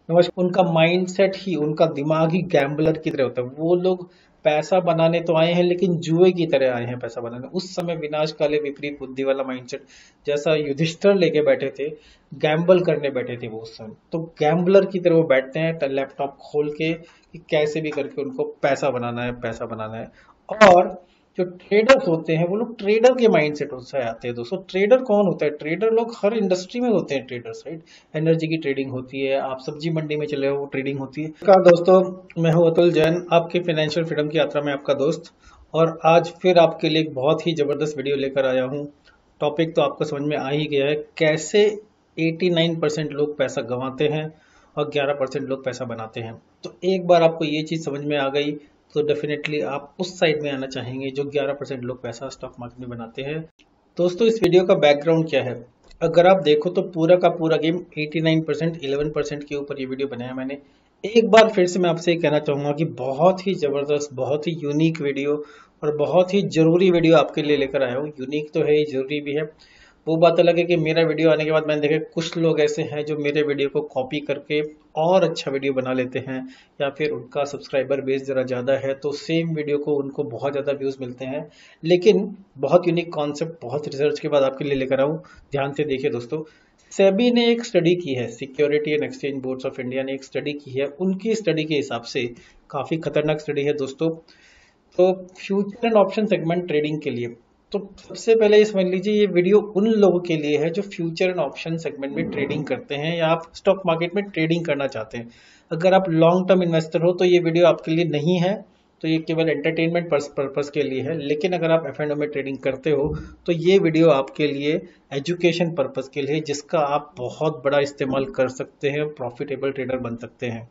नमस्कार। उनका माइंडसेट ही, उनका दिमाग ही गैम्बलर की तरह होता है। वो लोग पैसा बनाने तो आए हैं लेकिन जुए की तरह आए हैं पैसा बनाने। उस समय विनाश काले विपरीत बुद्धि वाला माइंडसेट जैसा युधिष्ठिर लेके बैठे थे, गैम्बल करने बैठे थे वो उस समय। तो गैम्बलर की तरह वो बैठते हैं लैपटॉप खोल के कि कैसे भी करके उनको पैसा बनाना है, पैसा बनाना है। और जो ट्रेडर्स होते हैं वो लोग ट्रेडर के माइंडसेट से आते हैं। दोस्तों, ट्रेडर कौन होता है? ट्रेडर लोग हर इंडस्ट्री में होते हैं ट्रेडर्स, राइट? एनर्जी की ट्रेडिंग होती है, आप सब्जी मंडी में चले हो, वो ट्रेडिंग होती है। नमस्कार दोस्तों, मैं हूं अतुल जैन, आपके फाइनेंशियल फ्रीडम की यात्रा में आपका दोस्त। और आज फिर आपके लिए एक बहुत ही जबरदस्त वीडियो लेकर आया हूं। टॉपिक तो आपको समझ में आ ही गया है, कैसे 89% लोग पैसा गंवाते हैं और 11% लोग पैसा बनाते हैं। तो एक बार आपको ये चीज समझ में आ गई तो डेफिनेटली आप उस साइड में आना चाहेंगे जो 11% लोग पैसा स्टॉक मार्केट में बनाते हैं। दोस्तों, इस वीडियो का बैकग्राउंड क्या है? अगर आप देखो तो पूरा का पूरा गेम 89% 11% के ऊपर ये वीडियो बनाया मैंने। एक बार फिर से मैं आपसे ये कहना चाहूंगा कि बहुत ही जबरदस्त, बहुत ही यूनिक वीडियो और बहुत ही जरूरी वीडियो आपके लिए लेकर आया हूँ। यूनिक तो है ही, जरूरी भी है। वो बात अलग है कि मेरा वीडियो आने के बाद मैंने देखा कुछ लोग ऐसे हैं जो मेरे वीडियो को कॉपी करके और अच्छा वीडियो बना लेते हैं, या फिर उनका सब्सक्राइबर बेस जरा ज्यादा है तो सेम वीडियो को उनको बहुत ज्यादा व्यूज मिलते हैं। लेकिन बहुत यूनिक कॉन्सेप्ट, बहुत रिसर्च के बाद आपके लिए लेकर आऊं। ध्यान से देखिए दोस्तों, सेबी ने एक स्टडी की है, security and exchange boards of India ने एक स्टडी की है। उनकी स्टडी के हिसाब से काफी खतरनाक स्टडी है दोस्तों। तो future and option segment trading के लिए, तो सबसे पहले ये समझ लीजिए, ये वीडियो उन लोगों के लिए है जो फ्यूचर एंड ऑप्शन सेगमेंट में ट्रेडिंग करते हैं या आप स्टॉक मार्केट में ट्रेडिंग करना चाहते हैं। अगर आप लॉन्ग टर्म इन्वेस्टर हो तो ये वीडियो आपके लिए नहीं है, तो ये केवल एंटरटेनमेंट पर्पस के लिए है। लेकिन अगर आप एफ एंड ओ में ट्रेडिंग करते हो तो ये वीडियो आपके लिए एजुकेशन पर्पस के लिए, जिसका आप बहुत बड़ा इस्तेमाल कर सकते हैं, प्रॉफिटेबल ट्रेडर बन सकते हैं।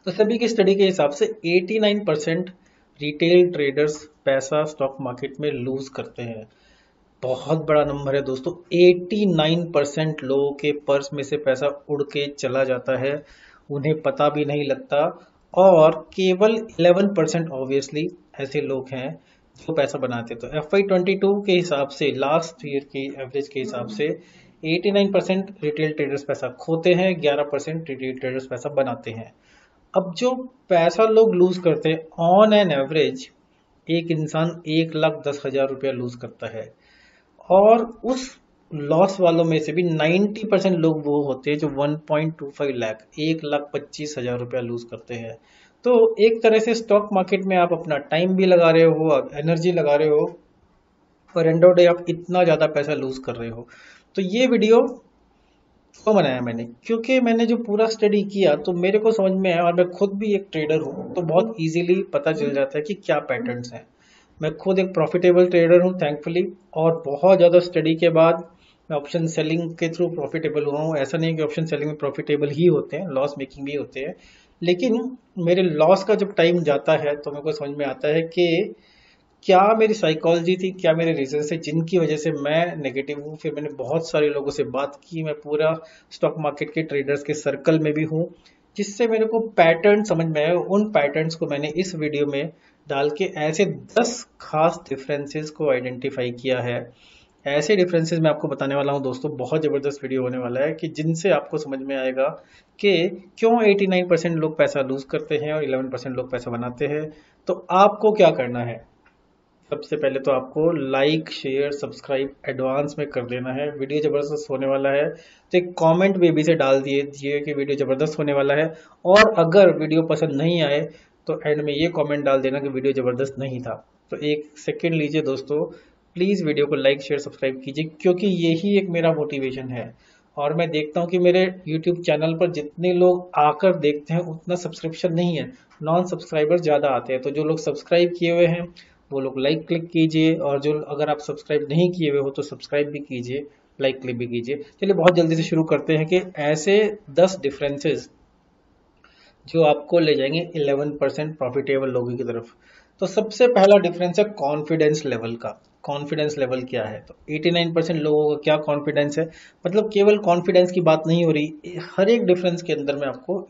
तो सभी की स्टडी के हिसाब से 89% रिटेल ट्रेडर्स पैसा स्टॉक मार्केट में लूज करते हैं। बहुत बड़ा नंबर है दोस्तों। 89% लोगों के पर्स में से पैसा उड़ के चला जाता है, उन्हें पता भी नहीं लगता। और केवल 11% ऑब्वियसली ऐसे लोग हैं जो पैसा बनाते। तो FY22 के हिसाब से, लास्ट ईयर की एवरेज के हिसाब से 89% रिटेल ट्रेडर्स पैसा खोते हैं, 11% रिटेल ट्रेडर्स पैसा बनाते हैं। अब जो पैसा लोग लूज करते हैं ऑन एन एवरेज, एक इंसान 1,10,000 रुपया लूज करता है। और उस लॉस वालों में से भी 90% लोग वो होते हैं जो 1.25 लाख, 1,25,000 रुपया लूज करते हैं। तो एक तरह से स्टॉक मार्केट में आप अपना टाइम भी लगा रहे हो, एनर्जी लगा रहे हो, और एंड ऑफ डे आप इतना ज्यादा पैसा लूज कर रहे हो। तो ये वीडियो क्यों बनाया मैंने? क्योंकि मैंने जो पूरा स्टडी किया तो मेरे को समझ में आया, और मैं खुद भी एक ट्रेडर हूँ, तो बहुत इजीली पता चल जाता है कि क्या पैटर्न्स हैं। मैं खुद एक प्रॉफिटेबल ट्रेडर हूँ थैंकफुली, और बहुत ज़्यादा स्टडी के बाद मैं ऑप्शन सेलिंग के थ्रू प्रॉफिटेबल हुआ हूँ। ऐसा नहीं कि ऑप्शन सेलिंग में प्रॉफिटेबल ही होते हैं, लॉस मेकिंग भी होते हैं। लेकिन मेरे लॉस का जब टाइम जाता है तो मेरे को समझ में आता है कि क्या मेरी साइकोलॉजी थी, क्या मेरे रीजन से जिनकी वजह से मैं नेगेटिव हूँ। फिर मैंने बहुत सारे लोगों से बात की, मैं पूरा स्टॉक मार्केट के ट्रेडर्स के सर्कल में भी हूँ, जिससे मेरे को पैटर्न समझ में आए। उन पैटर्न्स को मैंने इस वीडियो में डाल के ऐसे 10 खास डिफरेंसेस को आइडेंटिफाई किया है। ऐसे डिफरेंसेस मैं आपको बताने वाला हूँ दोस्तों, बहुत जबरदस्त वीडियो होने वाला है, कि जिनसे आपको समझ में आएगा कि क्यों 89% लोग पैसा लूज करते हैं और 11% लोग पैसा बनाते हैं। तो आपको क्या करना है? सबसे पहले तो आपको लाइक शेयर सब्सक्राइब एडवांस में कर देना है। वीडियो जबरदस्त होने वाला है, तो एक कमेंट भी अभी से डाल दीजिए कि वीडियो जबरदस्त होने वाला है। और अगर वीडियो पसंद नहीं आए तो एंड में ये कमेंट डाल देना कि वीडियो जबरदस्त नहीं था। तो एक सेकंड लीजिए दोस्तों, प्लीज वीडियो को लाइक शेयर सब्सक्राइब कीजिए, क्योंकि यही एक मेरा मोटिवेशन है। और मैं देखता हूँ कि मेरे यूट्यूब चैनल पर जितने लोग आकर देखते हैं उतना सब्सक्रिप्शन नहीं है, नॉन सब्सक्राइबर ज्यादा आते हैं। तो जो लोग सब्सक्राइब किए हुए हैं वो लोग लाइक क्लिक कीजिए, और जो अगर आप सब्सक्राइब नहीं किए हुए हो तो सब्सक्राइब भी कीजिए, लाइक क्लिक भी कीजिए। चलिए बहुत जल्दी से शुरू करते हैं कि ऐसे 10 डिफरेंसेस जो आपको ले जाएंगे 11% प्रॉफिटेबल लोगों की तरफ। तो सबसे पहला डिफरेंस है कॉन्फिडेंस लेवल का। कॉन्फिडेंस लेवल क्या है। तो 89% लोगों का क्या कॉन्फिडेंस है, मतलब केवल कॉन्फिडेंस की बात नहीं हो रही, हर एक डिफरेंस के अंदर मैं आपको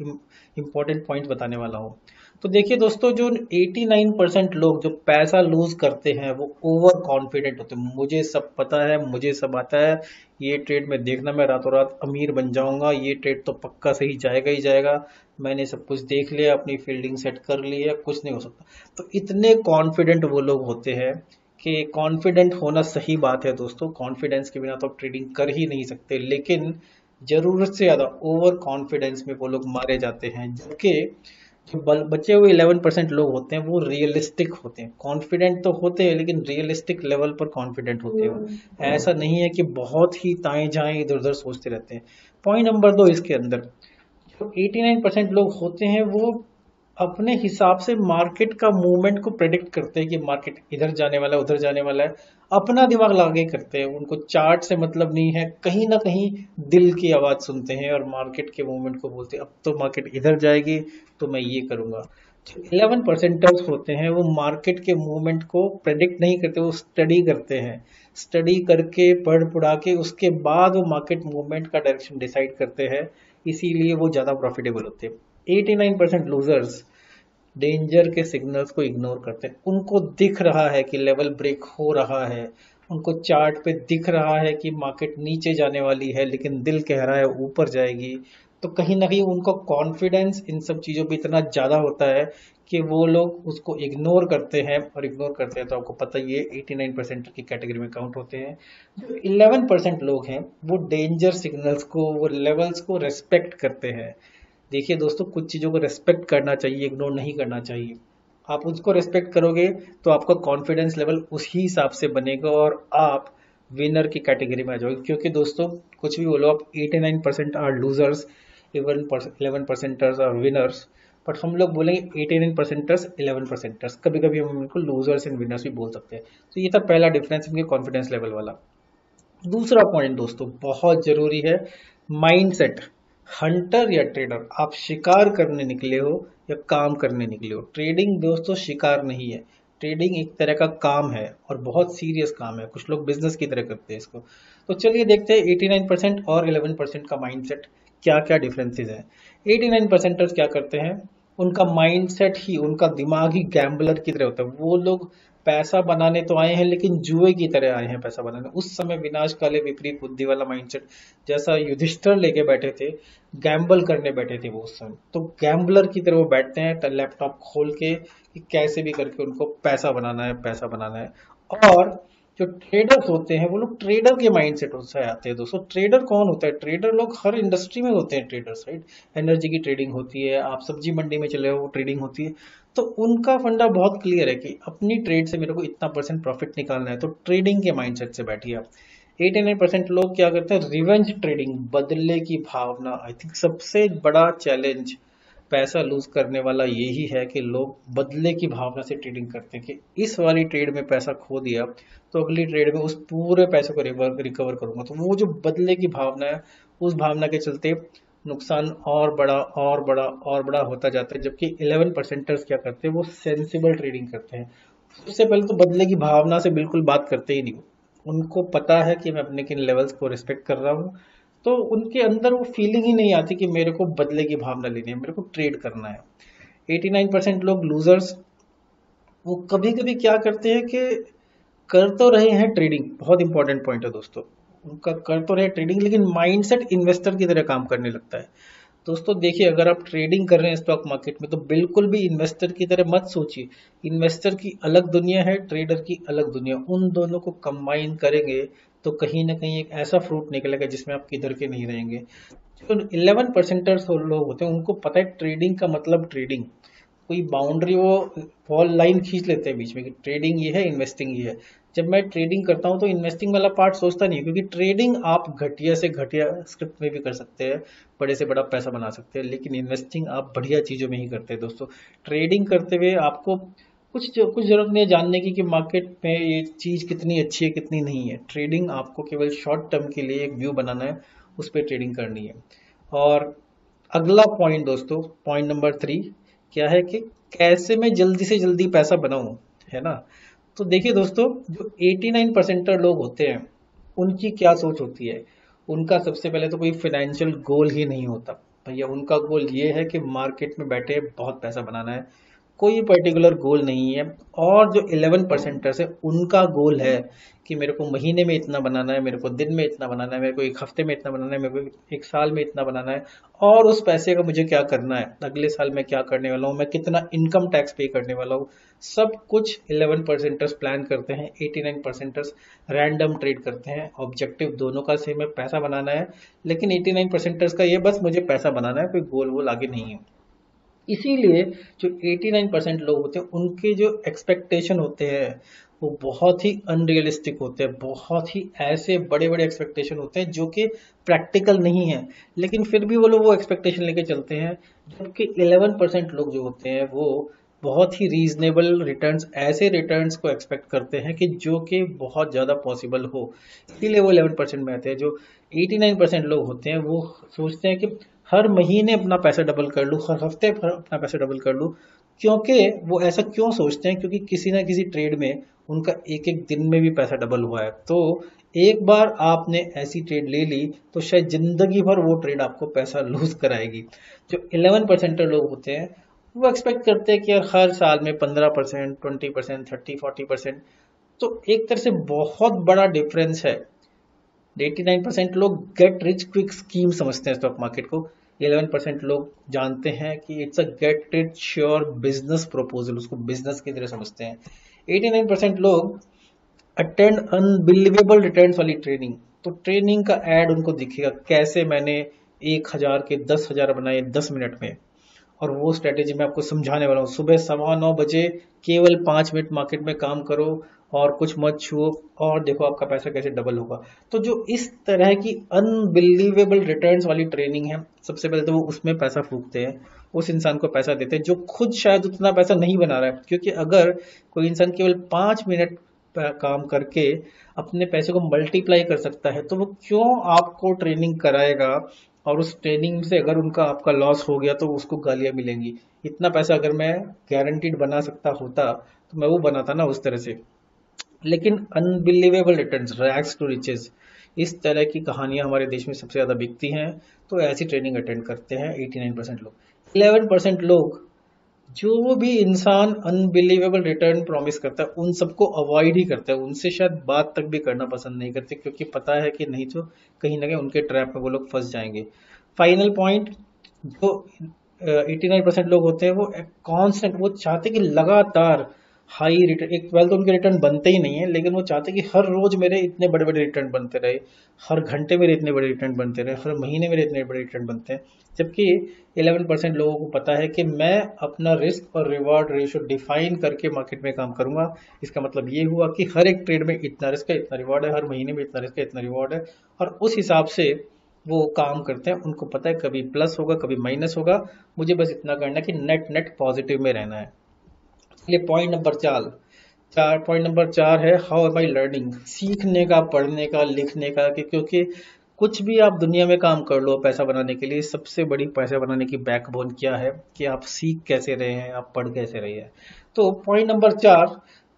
इंपॉर्टेंट पॉइंट बताने वाला हूँ। तो देखिए दोस्तों, जो 89% लोग जो पैसा लूज करते हैं वो ओवर कॉन्फिडेंट होते हैं। मुझे सब पता है, मुझे सब आता है, ये ट्रेड में देखना मैं रातों रात अमीर बन जाऊंगा, ये ट्रेड तो पक्का सही जाएगा ही जाएगा, मैंने सब कुछ देख लिया, अपनी फील्डिंग सेट कर ली है, कुछ नहीं हो सकता। तो इतने कॉन्फिडेंट वो लोग होते हैं कि कॉन्फिडेंट होना सही बात है दोस्तों, कॉन्फिडेंस के बिना तो आप ट्रेडिंग कर ही नहीं सकते, लेकिन जरूरत से ज्यादा ओवर कॉन्फिडेंस में वो लोग मारे जाते हैं। जबकि जो बचे हुए 11% लोग होते हैं वो रियलिस्टिक होते हैं, कॉन्फिडेंट तो होते हैं लेकिन रियलिस्टिक लेवल पर कॉन्फिडेंट होते हैं। ऐसा नहीं है कि बहुत ही ताएं जाएं इधर उधर सोचते रहते हैं। पॉइंट नंबर 2, इसके अंदर जो 89% लोग होते हैं वो अपने हिसाब से मार्केट का मूवमेंट को प्रेडिक्ट करते हैं कि मार्केट इधर जाने वाला है उधर जाने वाला है, अपना दिमाग लगा के करते हैं, उनको चार्ट से मतलब नहीं है, कहीं ना कहीं दिल की आवाज सुनते हैं और मार्केट के मूवमेंट को बोलते हैं अब तो मार्केट इधर जाएगी तो मैं ये करूंगा। जो 11% होते हैं वो मार्केट के मूवमेंट को प्रेडिक्ट नहीं करते, वो स्टडी करते हैं, स्टडी करके पढ़ पढ़ा के उसके बाद वो मार्केट मूवमेंट का डायरेक्शन डिसाइड करते हैं, इसीलिए वो ज्यादा प्रॉफिटेबल होते हैं। 89% लूजर्स डेंजर के सिग्नल्स को इग्नोर करते हैं, उनको दिख रहा है कि लेवल ब्रेक हो रहा है, उनको चार्ट पे दिख रहा है कि मार्केट नीचे जाने वाली है, लेकिन दिल कह रहा है ऊपर जाएगी। तो कहीं ना कहीं उनको कॉन्फिडेंस इन सब चीजों पे इतना ज्यादा होता है कि वो लोग उसको इग्नोर करते हैं, और इग्नोर करते हैं तो आपको पता ही है 89% की कैटेगरी में काउंट होते हैं। जो 11% लोग हैं वो डेंजर सिग्नल्स को, वो लेवल्स को रेस्पेक्ट करते हैं। देखिए दोस्तों, कुछ चीजों को रेस्पेक्ट करना चाहिए, इग्नोर नहीं करना चाहिए। आप उसको रेस्पेक्ट करोगे तो आपका कॉन्फिडेंस लेवल उसी हिसाब से बनेगा और आप विनर की कैटेगरी में आ जाओगे। क्योंकि दोस्तों कुछ भी बोलो आप, 89% are losers, even 11% are winners, but हम लोग बोलेंगे 89%ers 11%ers, कभी कभी हम इनको लूजर्स एंड विनर्स भी बोल सकते हैं। तो ये था पहला डिफरेंस इनके कॉन्फिडेंस लेवल वाला। दूसरा पॉइंट दोस्तों बहुत जरूरी है, माइंडसेट। हंटर या ट्रेडर, आप शिकार करने निकले हो या काम करने निकले हो। ट्रेडिंग दोस्तों शिकार नहीं है, ट्रेडिंग एक तरह का काम है और बहुत सीरियस काम है, कुछ लोग बिजनेस की तरह करते हैं इसको। तो चलिए देखते हैं 89% और 11% का माइंडसेट क्या क्या डिफरेंसेस है। 89% क्या करते हैं, उनका माइंडसेट ही, उनका दिमाग ही गैम्बलर की तरह होता है। वो लोग पैसा बनाने तो आए हैं लेकिन जुए की तरह आए हैं पैसा बनाने। उस समय विनाश काले विपरीत बुद्धि वाला माइंडसेट, जैसा युधिष्ठिर लेके बैठे थे, गैम्बल करने बैठे थे वो उस समय, तो गैम्बलर की तरह वो बैठते हैं लैपटॉप खोल के कि कैसे भी करके उनको पैसा बनाना है, पैसा बनाना है। और जो ट्रेडर्स होते हैं वो लोग ट्रेडर के माइंडसेट से आते हैं। दोस्तों ट्रेडर कौन होता है, ट्रेडर लोग हर इंडस्ट्री में होते हैं ट्रेडर्स, राइट। एनर्जी की ट्रेडिंग होती है, आप सब्जी मंडी में चले हो ट्रेडिंग होती है। तो उनका फंडा बहुत क्लियर है कि अपनी ट्रेड से मेरे को इतना % प्रॉफिट निकालना है, तो ट्रेडिंग के माइंडसेट से बैठिए आप। 89% लोग क्या करते हैं, रिवेंज ट्रेडिंग, बदले की भावना। आई थिंक सबसे बड़ा चैलेंज पैसा लूज करने वाला यही है कि लोग बदले की भावना से ट्रेडिंग करते हैं कि इस वाली ट्रेड में पैसा खो दिया तो अगली ट्रेड में उस पूरे पैसे को रिकवर करूंगा। तो वो जो बदले की भावना है, उस भावना के चलते नुकसान और बड़ा और बड़ा और बड़ा होता जाता है। जबकि 11%ers क्या करते हैं, वो सेंसिबल ट्रेडिंग करते हैं। उससे पहले तो बदले की भावना से बिल्कुल बात करते ही नहीं, उनको पता है कि मैं अपने किन लेवल्स को रिस्पेक्ट कर रहा हूँ, तो उनके अंदर वो फीलिंग ही नहीं आती कि मेरे को बदले की भावना लेनी है, मेरे को ट्रेड करना है। 89% लोग लूजर्स, वो कभी कभी क्या करते हैं कि कर तो रहे हैं ट्रेडिंग, बहुत इंपॉर्टेंट पॉइंट है दोस्तों, उनका कर तो रहे ट्रेडिंग लेकिन माइंडसेट इन्वेस्टर की तरह काम करने लगता है। दोस्तों देखिए, अगर आप ट्रेडिंग कर रहे हैं स्टॉक मार्केट में तो बिल्कुल भी इन्वेस्टर की तरह मत सोचिए। इन्वेस्टर की अलग दुनिया है, ट्रेडर की अलग दुनिया, उन दोनों को कंबाइन करेंगे तो कहीं ना कहीं एक ऐसा फ्रूट निकलेगा जिसमें आप किधर के नहीं रहेंगे। जो 11%ers लोग होते हैं उनको पता है ट्रेडिंग का मतलब ट्रेडिंग, कोई बाउंड्री वो वॉल लाइन खींच लेते हैं बीच में कि ट्रेडिंग ये है, इन्वेस्टिंग ये है। जब मैं ट्रेडिंग करता हूं तो इन्वेस्टिंग वाला पार्ट सोचता नहीं, क्योंकि ट्रेडिंग आप घटिया से घटिया स्क्रिप्ट में भी कर सकते हैं, बड़े से बड़ा पैसा बना सकते हैं, लेकिन इन्वेस्टिंग आप बढ़िया चीजों में ही करते हैं। दोस्तों ट्रेडिंग करते हुए आपको कुछ जरूरत नहीं है जानने की कि मार्केट में ये चीज कितनी अच्छी है कितनी नहीं है। ट्रेडिंग आपको केवल शॉर्ट टर्म के लिए एक व्यू बनाना है, उस पर ट्रेडिंग करनी है। और अगला पॉइंट दोस्तों, पॉइंट नंबर 3 क्या है कि कैसे मैं जल्दी से जल्दी पैसा बनाऊं, है ना। तो देखिए दोस्तों, जो 89% लोग होते हैं उनकी क्या सोच होती है। उनका सबसे पहले तो कोई फाइनेंशियल गोल ही नहीं होता भैया। उनका गोल ये है कि मार्केट में बैठे बहुत पैसा बनाना है, कोई पर्टिकुलर गोल नहीं है। और जो 11% है उनका गोल है कि मेरे को महीने में इतना बनाना है, मेरे को दिन में इतना बनाना है, मेरे को एक हफ्ते में इतना बनाना है, मेरे को एक साल में इतना बनाना है। और उस पैसे का मुझे क्या करना है, अगले साल मैं क्या करने वाला हूँ, मैं कितना इनकम टैक्स पे करने वाला हूँ, सब कुछ 11% प्लान करते हैं। 89% रैंडम ट्रेड करते हैं। ऑब्जेक्टिव दोनों का सेम है, पैसा बनाना है, लेकिन 89% का ये बस मुझे पैसा बनाना है, कोई गोल वोल आगे नहीं है। इसीलिए जो 89% लोग होते हैं उनके जो एक्सपेक्टेशन होते हैं वो बहुत ही अनरियलिस्टिक होते हैं, बहुत ही ऐसे बड़े बड़े एक्सपेक्टेशन होते हैं जो कि प्रैक्टिकल नहीं है, लेकिन फिर भी वो लोग वो एक्सपेक्टेशन लेके चलते हैं। जबकि 11% लोग जो होते हैं वो बहुत ही रीजनेबल रिटर्न्स, ऐसे रिटर्न्स को एक्सपेक्ट करते हैं कि जो कि बहुत ज़्यादा पॉसिबल हो, इसीलिए वो 11% में आते हैं। जो 89% लोग होते हैं वो सोचते हैं कि हर महीने अपना पैसा डबल कर लूँ, हर हफ्ते अपना पैसा डबल कर लूँ। क्योंकि वो ऐसा क्यों सोचते हैं, क्योंकि किसी ना किसी ट्रेड में उनका एक एक दिन में भी पैसा डबल हुआ है। तो एक बार आपने ऐसी ट्रेड ले ली तो शायद जिंदगी भर वो ट्रेड आपको पैसा लूज कराएगी। जो 11% लोग होते हैं वो एक्सपेक्ट करते हैं कि यार हर साल में 15%, 20%, 30, 40%। तो एक तरह से बहुत बड़ा डिफरेंस है। 89% लोग गेट रिच क्विक स्कीम समझते हैं स्टॉक मार्केट को। 11% लोग जानते हैं कि it's a get rich sure business proposal, उसको बिजनेस की तरह समझते हैं। 89% लोग अटेंड अनबिलीवेबल रिटर्न्स वाली ट्रेनिंग। तो ट्रेनिंग का एड उनको दिखेगा, कैसे मैंने 1,000 के 10,000 बनाए 10 मिनट में। और वो स्ट्रेटेजी मैं आपको समझाने वाला हूँ। सुबह 9:15 बजे केवल 5 मिनट मार्केट में काम करो और कुछ मत छुओ, और देखो आपका पैसा कैसे डबल होगा। तो जो इस तरह की अनबिलीवेबल रिटर्न्स वाली ट्रेनिंग है, सबसे पहले तो वो उसमें पैसा फूकते हैं, उस इंसान को पैसा देते हैं जो खुद शायद उतना पैसा नहीं बना रहा है। क्योंकि अगर कोई इंसान केवल 5 मिनट काम करके अपने पैसे को मल्टीप्लाई कर सकता है तो वो क्यों आपको ट्रेनिंग कराएगा। और उस ट्रेनिंग से अगर उनका आपका लॉस हो गया तो उसको गालियां मिलेंगी। इतना पैसा अगर मैं गारंटीड बना सकता होता तो मैं वो बनाता ना उस तरह से। लेकिन unbelievable returns, rags to riches, इस तरह की कहानियां हमारे देश में सबसे ज्यादा बिकती हैं। तो ऐसी ट्रेनिंग अटेंड करते हैं 89% लोग। 11% लोग, जो भी इंसान अनबिलीवेबल रिटर्न प्रॉमिस करता है उन सबको अवॉइड ही करता है, उनसे शायद बात तक भी करना पसंद नहीं करते, क्योंकि पता है कि नहीं तो कहीं ना कहीं उनके ट्रैप में वो लोग फंस जाएंगे। फाइनल पॉइंट, जो 89% लोग होते हैं वो कांस्टेंट, वो चाहते कि लगातार हाई रिटर्न, एक पहले तो उनके रिटर्न बनते ही नहीं है, लेकिन वो चाहते कि हर रोज मेरे इतने बड़े बड़े रिटर्न बनते रहे, हर घंटे मेरे इतने बड़े रिटर्न बनते रहे, हर महीने मेरे इतने बड़े रिटर्न बनते हैं। जबकि 11% लोगों को पता है कि मैं अपना रिस्क और रिवॉर्ड रेशियो डिफाइन करके मार्केट में काम करूंगा। इसका मतलब ये हुआ कि हर एक ट्रेड में इतना रिस्क है, इतना रिवॉर्ड है, हर महीने में इतना रिस्क है, इतना रिवॉर्ड है, और उस हिसाब से वो काम करते हैं। उनको पता है कभी प्लस होगा कभी माइनस होगा, मुझे बस इतना करना है कि नेट नेट पॉजिटिव में रहना है। इसलिए पॉइंट नंबर 4 है, हाउ एम आई लर्निंग, सीखने का, पढ़ने का, लिखने का। क्योंकि कुछ भी आप दुनिया में काम कर लो पैसा बनाने के लिए, सबसे बड़ी पैसा बनाने की बैकबोन क्या है कि आप सीख कैसे रहे हैं, आप पढ़ कैसे रहे हैं। तो पॉइंट नंबर 4,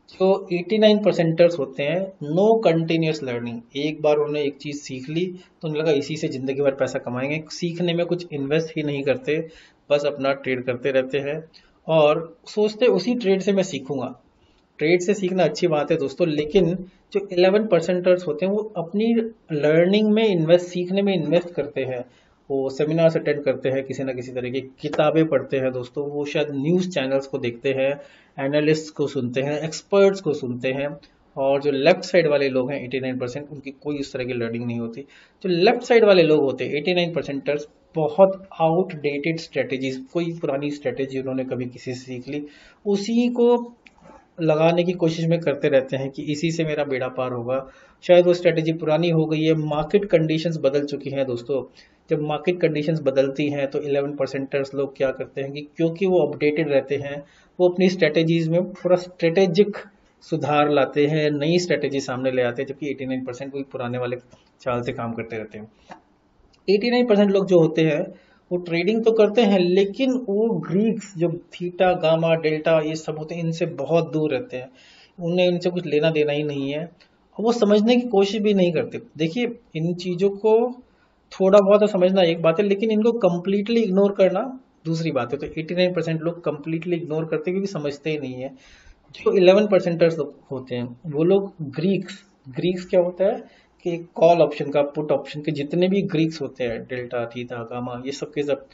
जो 89 परसेंटर्स होते हैं, नो कंटिन्यूस लर्निंग। एक बार उन्होंने एक चीज सीख ली तो उन्हें लगा इसी से जिंदगी भर पैसा कमाएंगे, सीखने में कुछ इन्वेस्ट ही नहीं करते, बस अपना ट्रेड करते रहते हैं और सोचते उसी ट्रेड से मैं सीखूंगा। ट्रेड से सीखना अच्छी बात है दोस्तों, लेकिन जो 11 परसेंटर्स होते हैं वो अपनी लर्निंग में इन्वेस्ट, सीखने में इन्वेस्ट करते हैं। वो सेमिनार्स अटेंड करते हैं, किसी ना किसी तरह की किताबें पढ़ते हैं दोस्तों, वो शायद न्यूज़ चैनल्स को देखते हैं, एनालिस्ट को सुनते हैं, एक्सपर्ट्स को सुनते हैं। और जो लेफ्ट साइड वाले लोग हैं 89%, उनकी कोई इस तरह की लर्निंग नहीं होती। जो लेफ्ट साइड वाले लोग होते हैं 89%, बहुत आउटडेटेड स्ट्रेटेजीज, कोई पुरानी स्ट्रेटेजी उन्होंने कभी किसी से सीख ली, उसी को लगाने की कोशिश में करते रहते हैं कि इसी से मेरा बेड़ा पार होगा। शायद वो स्ट्रेटेजी पुरानी हो गई है, मार्केट कंडीशंस बदल चुकी हैं दोस्तों। जब मार्केट कंडीशंस बदलती हैं तो 11 परसेंटर्स लोग क्या करते हैं कि क्योंकि वो अपडेटेड रहते हैं, वो अपनी स्ट्रेटेजीज में थोड़ा स्ट्रेटेजिक सुधार लाते हैं, नई स्ट्रेटेजी सामने ले आते हैं। जबकि 89% वही पुराने वाले चाल से काम करते रहते हैं। 89% लोग जो होते हैं वो ट्रेडिंग तो करते हैं, लेकिन वो ग्रीक्स जो थीटा गामा डेल्टा ये सब होते हैं इनसे बहुत दूर रहते हैं। उन्हें इनसे कुछ लेना देना ही नहीं है, और वो समझने की कोशिश भी नहीं करते। देखिए, इन चीज़ों को थोड़ा बहुत तो समझना एक बात है, लेकिन इनको कंप्लीटली इग्नोर करना दूसरी बात है। तो 89% लोग कंप्लीटली इग्नोर करते क्योंकि समझते ही नहीं है। जो 11% लोग होते हैं वो लोग ग्रीक्स, ग्रीक्स क्या होता है कि कॉल ऑप्शन का, पुट ऑप्शन के जितने भी ग्रीक्स होते हैं, डेल्टा, थीटा, गामा, ये सब के सब,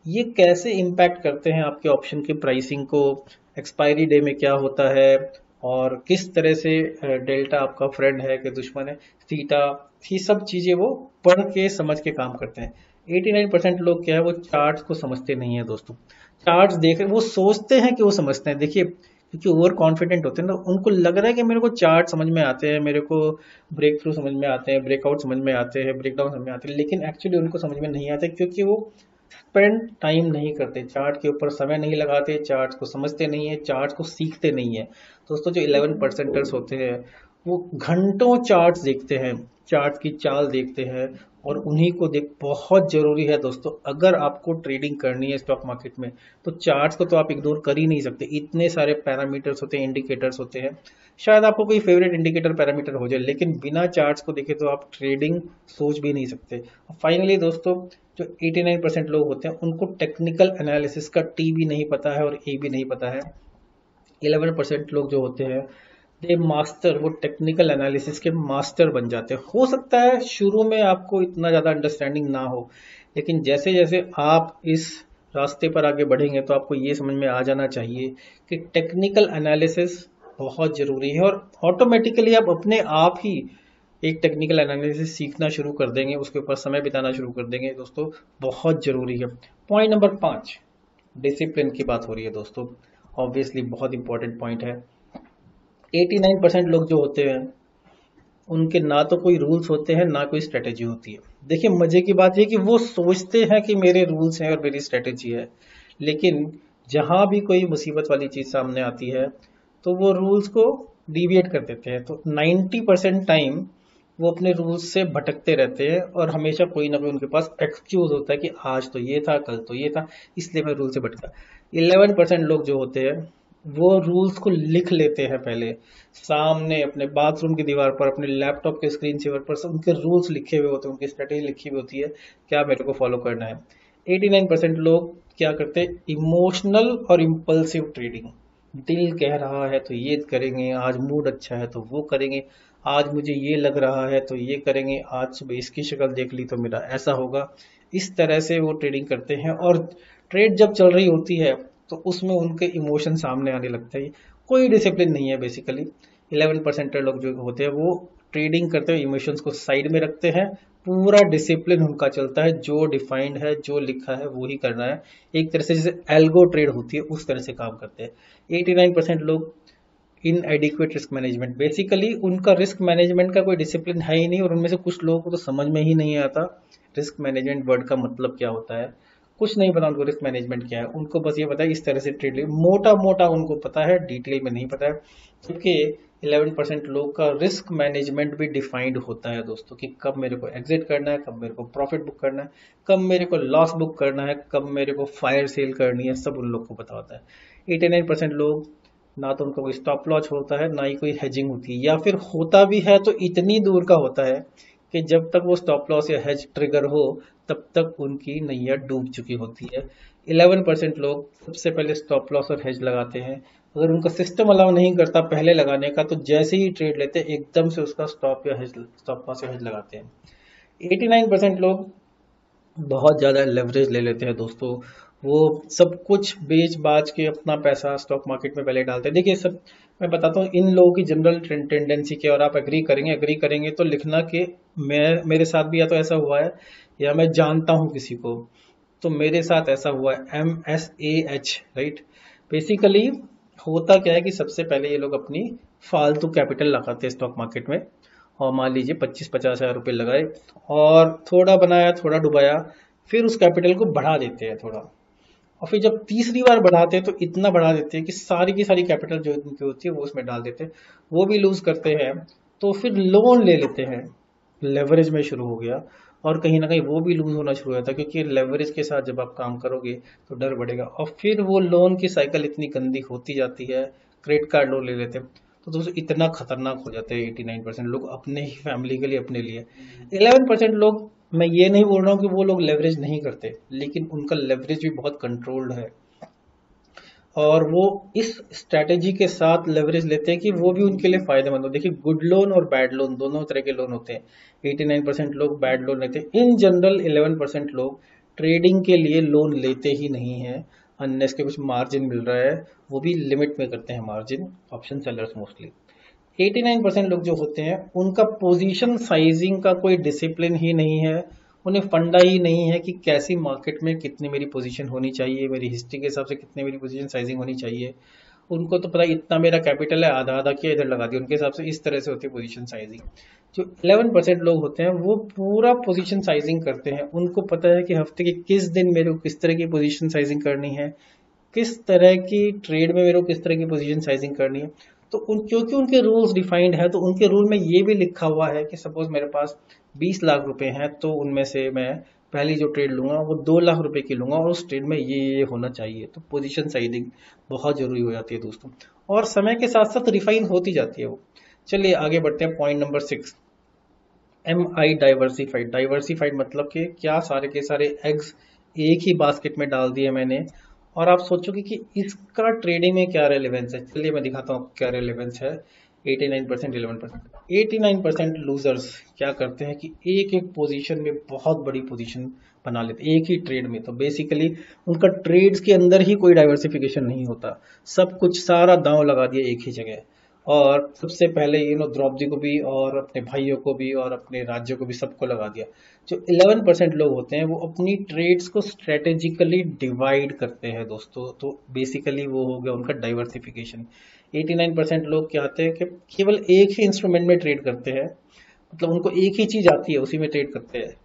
ये कैसे इम्पैक्ट करते हैं आपके ऑप्शन की प्राइसिंग को, एक्सपायरी डे में क्या होता है, और किस तरह से डेल्टा आपका फ्रेंड है कि दुश्मन है, थीटा, ये सब चीजें वो पढ़ के समझ के काम करते हैं। 89% लोग क्या है, वो चार्ट्स को समझते नहीं है दोस्तों। चार्ट्स देख वो सोचते हैं कि वो समझते हैं, देखिए क्योंकि ओवर कॉन्फिडेंट होते हैं ना, उनको लग रहा है कि मेरे को चार्ट समझ में आते हैं, मेरे को ब्रेक थ्रू समझ में आते हैं, ब्रेकआउट समझ में आते हैं, ब्रेकडाउन समझ में आते हैं, लेकिन एक्चुअली उनको समझ में नहीं आते क्योंकि वो स्पेंड टाइम नहीं करते, चार्ट के ऊपर समय नहीं लगाते, चार्ट को समझते नहीं है, चार्ट को सीखते नहीं है। दोस्तों, जो 11%ers होते हैं वो घंटों चार्ट देखते हैं, चार्ट की चाल देखते हैं, और उन्हीं को देख, बहुत जरूरी है दोस्तों, अगर आपको ट्रेडिंग करनी है स्टॉक मार्केट में तो चार्ट्स को तो आप इग्नोर कर ही नहीं सकते। इतने सारे पैरामीटर्स होते हैं, इंडिकेटर्स होते हैं, शायद आपको कोई फेवरेट इंडिकेटर पैरामीटर हो जाए, लेकिन बिना चार्ट्स को देखे तो आप ट्रेडिंग सोच भी नहीं सकते। फाइनली दोस्तों, जो 89% लोग होते हैं उनको टेक्निकल एनालिसिस का टी भी नहीं पता है और ए भी नहीं पता है। 11% लोग जो होते हैं दे मास्टर, वो टेक्निकल एनालिसिस के मास्टर बन जाते हैं। हो सकता है शुरू में आपको इतना ज़्यादा अंडरस्टैंडिंग ना हो, लेकिन जैसे जैसे आप इस रास्ते पर आगे बढ़ेंगे तो आपको ये समझ में आ जाना चाहिए कि टेक्निकल एनालिसिस बहुत ज़रूरी है, और ऑटोमेटिकली आप अपने आप ही एक टेक्निकल एनालिसिस सीखना शुरू कर देंगे, उसके ऊपर समय बिताना शुरू कर देंगे दोस्तों, बहुत ज़रूरी है। पॉइंट नंबर 5, डिसिप्लिन की बात हो रही है दोस्तों, ऑब्वियसली बहुत इंपॉर्टेंट पॉइंट है। 89% लोग जो होते हैं उनके ना तो कोई रूल्स होते हैं ना कोई स्ट्रेटेजी होती है। देखिए, मजे की बात यह कि वो सोचते हैं कि मेरे रूल्स हैं और मेरी स्ट्रेटेजी है, लेकिन जहां भी कोई मुसीबत वाली चीज सामने आती है तो वो रूल्स को डिविएट कर देते हैं। तो 90% टाइम वो अपने रूल्स से भटकते रहते हैं, और हमेशा कोई ना कोई उनके पास एक्सक्यूज होता है कि आज तो ये था, कल तो ये था, इसलिए मैं रूल से भटका। 11% लोग जो होते हैं वो रूल्स को लिख लेते हैं पहले, सामने अपने बाथरूम की दीवार पर, अपने लैपटॉप के स्क्रीन सेवर पर सब उनके रूल्स लिखे हुए होते हैं, उनकी स्ट्रेटेजी लिखी हुई होती है, क्या मेरे को फॉलो करना है। 89% लोग क्या करते हैं, इमोशनल और इम्पल्सिव ट्रेडिंग। दिल कह रहा है तो ये करेंगे, आज मूड अच्छा है तो वो करेंगे, आज मुझे ये लग रहा है तो ये करेंगे, आज सुबह इसकी शक्ल देख ली तो मेरा ऐसा होगा। इस तरह से वो ट्रेडिंग करते हैं, और ट्रेड जब चल रही होती है तो उसमें उनके इमोशन सामने आने लगते हैं। कोई डिसिप्लिन नहीं है बेसिकली। 11% लोग जो होते हैं वो ट्रेडिंग करते हुए इमोशंस को साइड में रखते हैं, पूरा डिसिप्लिन उनका चलता है, जो डिफाइंड है, जो लिखा है वो ही करना है। एक तरह से जैसे एल्गो ट्रेड होती है उस तरह से काम करते हैं। 89% लोग इन एडिक्वेट रिस्क मैनेजमेंट, बेसिकली उनका रिस्क मैनेजमेंट का कोई डिसिप्लिन है ही नहीं, और उनमें से कुछ लोगों को तो समझ में ही नहीं आता रिस्क मैनेजमेंट वर्ड का मतलब क्या होता है। कुछ नहीं पता उनको रिस्क मैनेजमेंट क्या है, उनको बस ये पता है इस तरह से ट्रेड मोटा मोटा उनको पता है, डिटेल में नहीं पता है। क्योंकि 11% लोग का रिस्क मैनेजमेंट भी डिफाइंड होता है दोस्तों, कि कब मेरे को एग्जिट करना है, कब मेरे को प्रॉफिट बुक करना है, कब मेरे को लॉस बुक करना है, कब मेरे को फायर सेल करनी है, सब उन लोग को पता होता है। 89% लोग ना तो उनका कोई स्टॉप लॉस होता है, ना ही कोई हेजिंग होती है, या फिर होता भी है तो इतनी दूर का होता है कि जब तक वो स्टॉप लॉस या हेज ट्रिगर हो तब तक उनकी नैया डूब चुकी होती है। 11% लोग सबसे पहले स्टॉप लॉस और हेज लगाते हैं, अगर उनका सिस्टम अलाउ नहीं करता पहले लगाने का तो जैसे ही ट्रेड लेते हैं एकदम से उसका स्टॉप लॉस या हेज लगाते हैं। 89% लोग बहुत ज़्यादा लेवरेज ले लेते हैं दोस्तों, वो सब कुछ बेच बाच के अपना पैसा स्टॉक मार्केट में पहले डालते हैं। देखिए सब, मैं बताता हूँ इन लोगों की जनरल टेंडेंसी क्या, और आप एग्री करेंगे तो लिखना कि मैं, मेरे साथ भी या तो ऐसा हुआ है या मैं जानता हूँ किसी को, तो मेरे साथ ऐसा हुआ है। MSAH, right. बेसिकली होता क्या है कि सबसे पहले ये लोग अपनी फालतू कैपिटल लगाते हैं स्टॉक मार्केट में, और मान लीजिए 25-50 हज़ार रुपये लगाए, और थोड़ा बनाया थोड़ा डुबाया, फिर उस कैपिटल को बढ़ा देते हैं थोड़ा, और फिर जब तीसरी बार बढ़ाते हैं तो इतना बढ़ा देते हैं कि सारी की सारी कैपिटल जो इनकी होती है वो उसमें डाल देते हैं, वो भी लूज करते हैं, तो फिर लोन ले लेते हैं, लेवरेज में शुरू हो गया, और कहीं ना कहीं वो भी लूज होना शुरू हुआ था, क्योंकि लेवरेज के साथ जब आप काम करोगे तो डर बढ़ेगा, और फिर वो लोन की साइकिल इतनी गंदी होती जाती है, क्रेडिट कार्ड लोन ले लेते हैं। तो दोस्तों इतना खतरनाक हो जाते हैं 89% लोग अपने ही फैमिली के लिए, अपने लिए। 11% लोग, मैं ये नहीं बोल रहा हूँ कि वो लोग लेवरेज नहीं करते, लेकिन उनका लेवरेज भी बहुत कंट्रोल्ड है और वो इस स्ट्रैटेजी के साथ लेवरेज लेते हैं कि वो भी उनके लिए फायदेमंद हो। देखिए, गुड लोन और बैड लोन दोनों तरह के लोन होते हैं। 89% लोग बैड लोन लेते हैं। इन जनरल 11% लोग ट्रेडिंग के लिए लोन लेते ही नहीं है, अनलेस के कुछ मार्जिन मिल रहा है, वो भी लिमिट में करते हैं मार्जिन, ऑप्शन सेलर्स मोस्टली। 89% लोग जो होते हैं उनका पोजीशन साइजिंग का कोई डिसिप्लिन ही नहीं है, उन्हें फंडा ही नहीं है कि कैसी मार्केट में कितनी मेरी पोजीशन होनी चाहिए, मेरी हिस्ट्री के हिसाब से कितनी मेरी पोजीशन साइजिंग होनी चाहिए। उनको तो पता है इतना मेरा कैपिटल है, आधा आधा किया इधर लगा दिया, उनके हिसाब से इस तरह से होती है पोजीशन साइजिंग। जो 11% लोग होते हैं वो पूरा पोजीशन साइजिंग करते हैं, उनको पता है कि हफ्ते के किस दिन मेरे को किस तरह की पोजीशन साइजिंग करनी है, किस तरह की ट्रेड में मेरे को किस तरह की पोजीशन साइजिंग करनी है। तो क्योंकि उनके रूल्स डिफाइंड है, तो उनके रूल में ये भी लिखा हुआ है कि सपोज मेरे पास 20 लाख रुपए हैं, तो उनमें से मैं पहली जो ट्रेड लूंगा वो 2 लाख रुपए की लूंगा और उस ट्रेड में ये होना चाहिए। तो पोजीशन साइजिंग बहुत जरूरी हो जाती है दोस्तों, और समय के साथ साथ रिफाइन होती जाती है वो। चलिए आगे बढ़ते हैं, point number 6, MI diversified. Diversified मतलब कि क्या सारे के सारे एग्स एक ही बास्केट में डाल दिए मैंने, और आप सोचोगे कि इसका ट्रेडिंग में क्या रेलेवेंस है। चलिए मैं दिखाता हूँ क्या रेलेवेंस है। 89% 11%, 89% लूजर्स क्या करते हैं कि एक एक पोजीशन में बहुत बड़ी पोजीशन बना लेते हैं एक ही ट्रेड में। तो बेसिकली उनका ट्रेड्स के अंदर ही कोई डाइवर्सिफिकेशन नहीं होता, सब कुछ सारा दांव लगा दिया एक ही जगह। और सबसे पहले द्रौपदी को भी और अपने भाइयों को भी और अपने राज्यों को भी सबको लगा दिया। जो 11% लोग होते हैं वो अपनी ट्रेड्स को स्ट्रेटेजिकली डिवाइड करते हैं दोस्तों, तो बेसिकली वो हो गया उनका डाइवर्सिफिकेशन। 89% लोग क्या आते हैं कि केवल एक ही इंस्ट्रूमेंट में ट्रेड करते हैं, मतलब उनको एक ही चीज आती है उसी में ट्रेड करते हैं।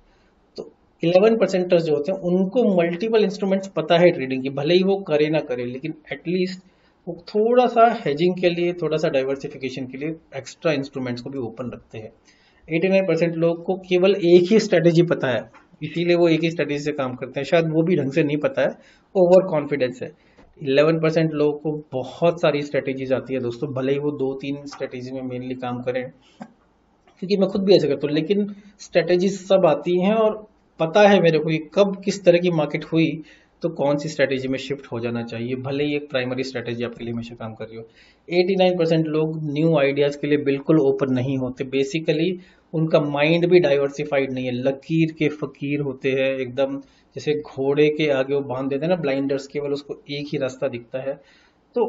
तो 11% जो होते हैं उनको मल्टीपल इंस्ट्रूमेंट्स पता है ट्रेडिंग की, भले ही वो करे ना करे, लेकिन एटलीस्ट वो थोड़ा सा हेजिंग के लिए, थोड़ा सा डाइवर्सिफिकेशन के लिए एक्स्ट्रा इंस्ट्रूमेंट्स को भी ओपन रखते हैं। 89% लोग को केवल एक ही स्ट्रेटेजी पता है, इसीलिए वो एक ही स्ट्रेटेजी से काम करते हैं, शायद वो भी ढंग से नहीं पता है, ओवर कॉन्फिडेंस है। 11% लोगों को बहुत सारी स्ट्रेटेजीज आती है दोस्तों, भले ही वो 2-3 स्ट्रेटेजी में मेनली काम करें, क्योंकि मैं खुद भी ऐसा करता हूँ, लेकिन स्ट्रेटेजीज सब आती हैं और पता है मेरे को कि कब किस तरह की मार्केट हुई तो कौन सी स्ट्रेटेजी में शिफ्ट हो जाना चाहिए, भले ही एक प्राइमरी स्ट्रेटेजी आपके लिए हमेशा काम कर रही हो। 89% लोग न्यू आइडियाज के लिए बिल्कुल ओपन नहीं होते, बेसिकली उनका माइंड भी डाइवर्सिफाइड नहीं है, लकीर के फकीर होते हैं एकदम, जैसे घोड़े के आगे वो बांध देते हैं ना ब्लाइंडर्स, केवल उसको एक ही रास्ता दिखता है। तो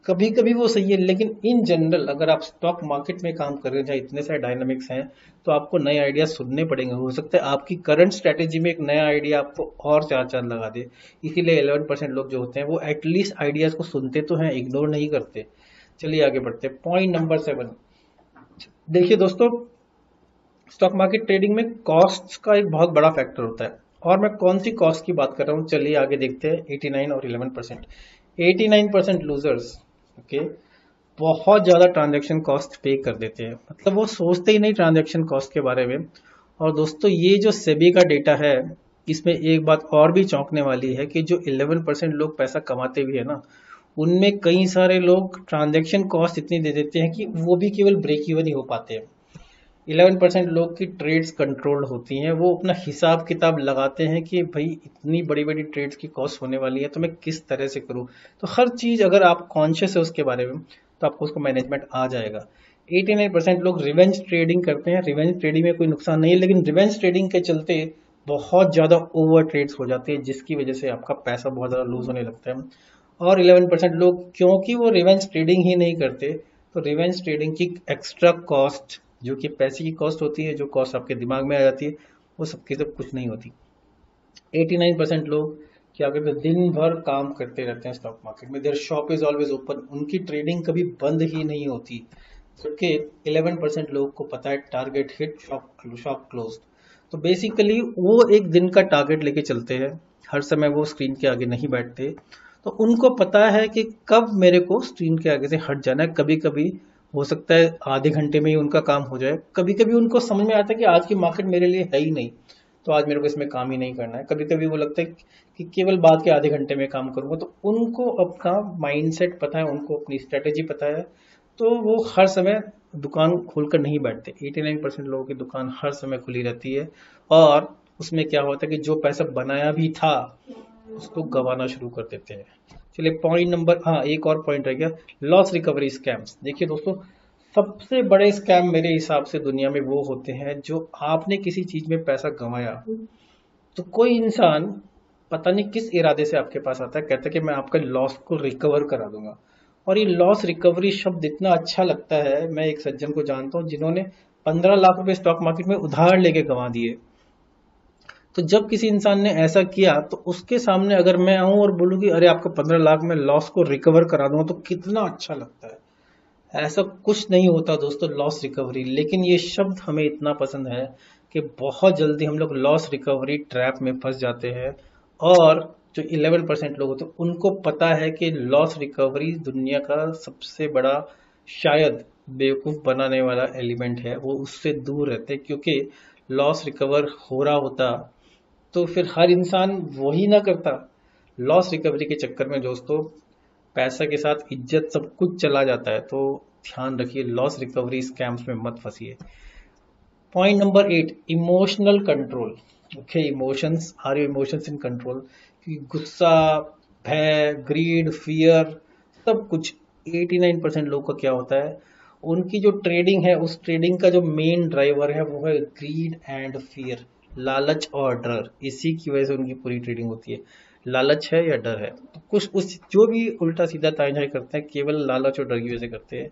कभी कभी वो सही है, लेकिन इन जनरल अगर आप स्टॉक मार्केट में काम कर रहे हैं जहाँ इतने सारे डायनामिक्स हैं, तो आपको नए आइडिया सुनने पड़ेंगे। हो सकता है आपकी करंट स्ट्रेटेजी में एक नया आइडिया आपको और चार चांद लगा दे। इसीलिए 11% लोग जो होते हैं वो एटलीस्ट आइडियाज को सुनते तो हैं, इग्नोर नहीं करते। चलिए आगे बढ़ते हैं, पॉइंट नंबर 7। देखिए दोस्तों, स्टॉक मार्केट ट्रेडिंग में कॉस्ट का एक बहुत बड़ा फैक्टर होता है, और मैं कौन सी कॉस्ट की बात कर रहा हूँ चलिए आगे देखते हैं। 89 और 11%, 89% लूजर्स, ओके, बहुत ज्यादा ट्रांजैक्शन कॉस्ट पे कर देते हैं, मतलब वो सोचते ही नहीं ट्रांजैक्शन कॉस्ट के बारे में। और दोस्तों ये जो सेबी का डेटा है, इसमें एक बात और भी चौंकने वाली है कि जो 11% लोग पैसा कमाते भी है ना, उनमें कई सारे लोग ट्रांजैक्शन कॉस्ट इतनी दे देते हैं कि वो भी केवल ब्रेक इवन ही हो पाते हैं। 11% लोग की ट्रेड्स कंट्रोल्ड होती हैं, वो अपना हिसाब किताब लगाते हैं कि भाई इतनी बड़ी बड़ी ट्रेड्स की कॉस्ट होने वाली है तो मैं किस तरह से करूं। तो हर चीज अगर आप कॉन्शियस है उसके बारे में तो आपको उसको मैनेजमेंट आ जाएगा। 89% लोग रिवेंज ट्रेडिंग करते हैं, रिवेंज ट्रेडिंग में कोई नुकसान नहीं है, लेकिन रिवेंज ट्रेडिंग के चलते बहुत ज्यादा ओवर ट्रेड्स हो जाती है, जिसकी वजह से आपका पैसा बहुत ज्यादा लूज होने लगता है। और 11% लोग क्योंकि वो रिवेंज ट्रेडिंग ही नहीं करते, तो रिवेंज ट्रेडिंग की एक्स्ट्रा कॉस्ट जो कि पैसे की कॉस्ट होती है, जो कॉस्ट आपके दिमाग में आ जाती है, वो सबकी सब कुछ नहीं होती। 89% लोग क्या करते हैं, दिन भर काम करते रहते हैं स्टॉक मार्केट में, their shop is always open, उनकी ट्रेडिंग कभी बंद ही नहीं होती। क्योंकि 11% लोग को पता है target hit, shop shop close. तो बेसिकली वो एक दिन का टारगेट लेके चलते हैं, हर समय वो स्क्रीन के आगे नहीं बैठते। तो उनको पता है कि कब मेरे को स्क्रीन के आगे से हट जाना है। कभी कभी हो सकता है आधे घंटे में ही उनका काम हो जाए, कभी कभी उनको समझ में आता है कि आज की मार्केट मेरे लिए है ही नहीं, तो आज मेरे को इसमें काम ही नहीं करना है। कभी कभी वो लगता है कि केवल बाद के आधे घंटे में काम करूंगा। तो उनको अपना माइंडसेट पता है, उनको अपनी स्ट्रेटेजी पता है, तो वो हर समय दुकान खोलकर नहीं बैठते। 89% लोगों की दुकान हर समय खुली रहती है, और उसमें क्या होता है कि जो पैसा बनाया भी था उसको गंवाना शुरू कर देते हैं। चलिए पॉइंट नंबर, हाँ एक और पॉइंट रह गया, लॉस रिकवरी स्कैम्स। देखिए दोस्तों, सबसे बड़े स्कैम मेरे हिसाब से दुनिया में वो होते हैं जो आपने किसी चीज में पैसा गंवाया, तो कोई इंसान पता नहीं किस इरादे से आपके पास आता है, कहता है कि मैं आपका लॉस को रिकवर करा दूंगा। और ये लॉस रिकवरी शब्द इतना अच्छा लगता है, मैं एक सज्जन को जानता हूँ जिन्होंने 15 लाख रुपए स्टॉक मार्केट में उधार लेके गंवा दिए। तो जब किसी इंसान ने ऐसा किया तो उसके सामने अगर मैं आऊं और बोलूं कि अरे आपका 15 लाख में लॉस को रिकवर करा दूंगा, तो कितना अच्छा लगता है। ऐसा कुछ नहीं होता दोस्तों लॉस रिकवरी, लेकिन ये शब्द हमें इतना पसंद है कि बहुत जल्दी हम लोग लॉस रिकवरी ट्रैप में फंस जाते हैं। और जो 11% लोग होते हैं उनको पता है कि लॉस रिकवरी दुनिया का सबसे बड़ा शायद बेवकूफ बनाने वाला एलिमेंट है, वो उससे दूर रहते हैं। क्योंकि लॉस रिकवर हो रहा होता तो फिर हर इंसान वही ना करता। लॉस रिकवरी के चक्कर में दोस्तों पैसा के साथ इज्जत सब कुछ चला जाता है। तो ध्यान रखिए, लॉस रिकवरी स्कैम्स में मत फंसिए। Point number 8, emotional control. Okay, emotions, are your emotions in control? क्योंकि गुस्सा, भय, ग्रीड, फियर, सब कुछ 89% लोग का क्या होता है, उनकी जो ट्रेडिंग है उस ट्रेडिंग का जो मेन ड्राइवर है वो है ग्रीड एंड फियर, लालच और डर। इसी की वजह से उनकी पूरी ट्रेडिंग होती है। लालच है या डर है, तो कुछ उस जो भी उल्टा सीधा ताई करते हैं केवल लालच और डर की वजह से करते हैं।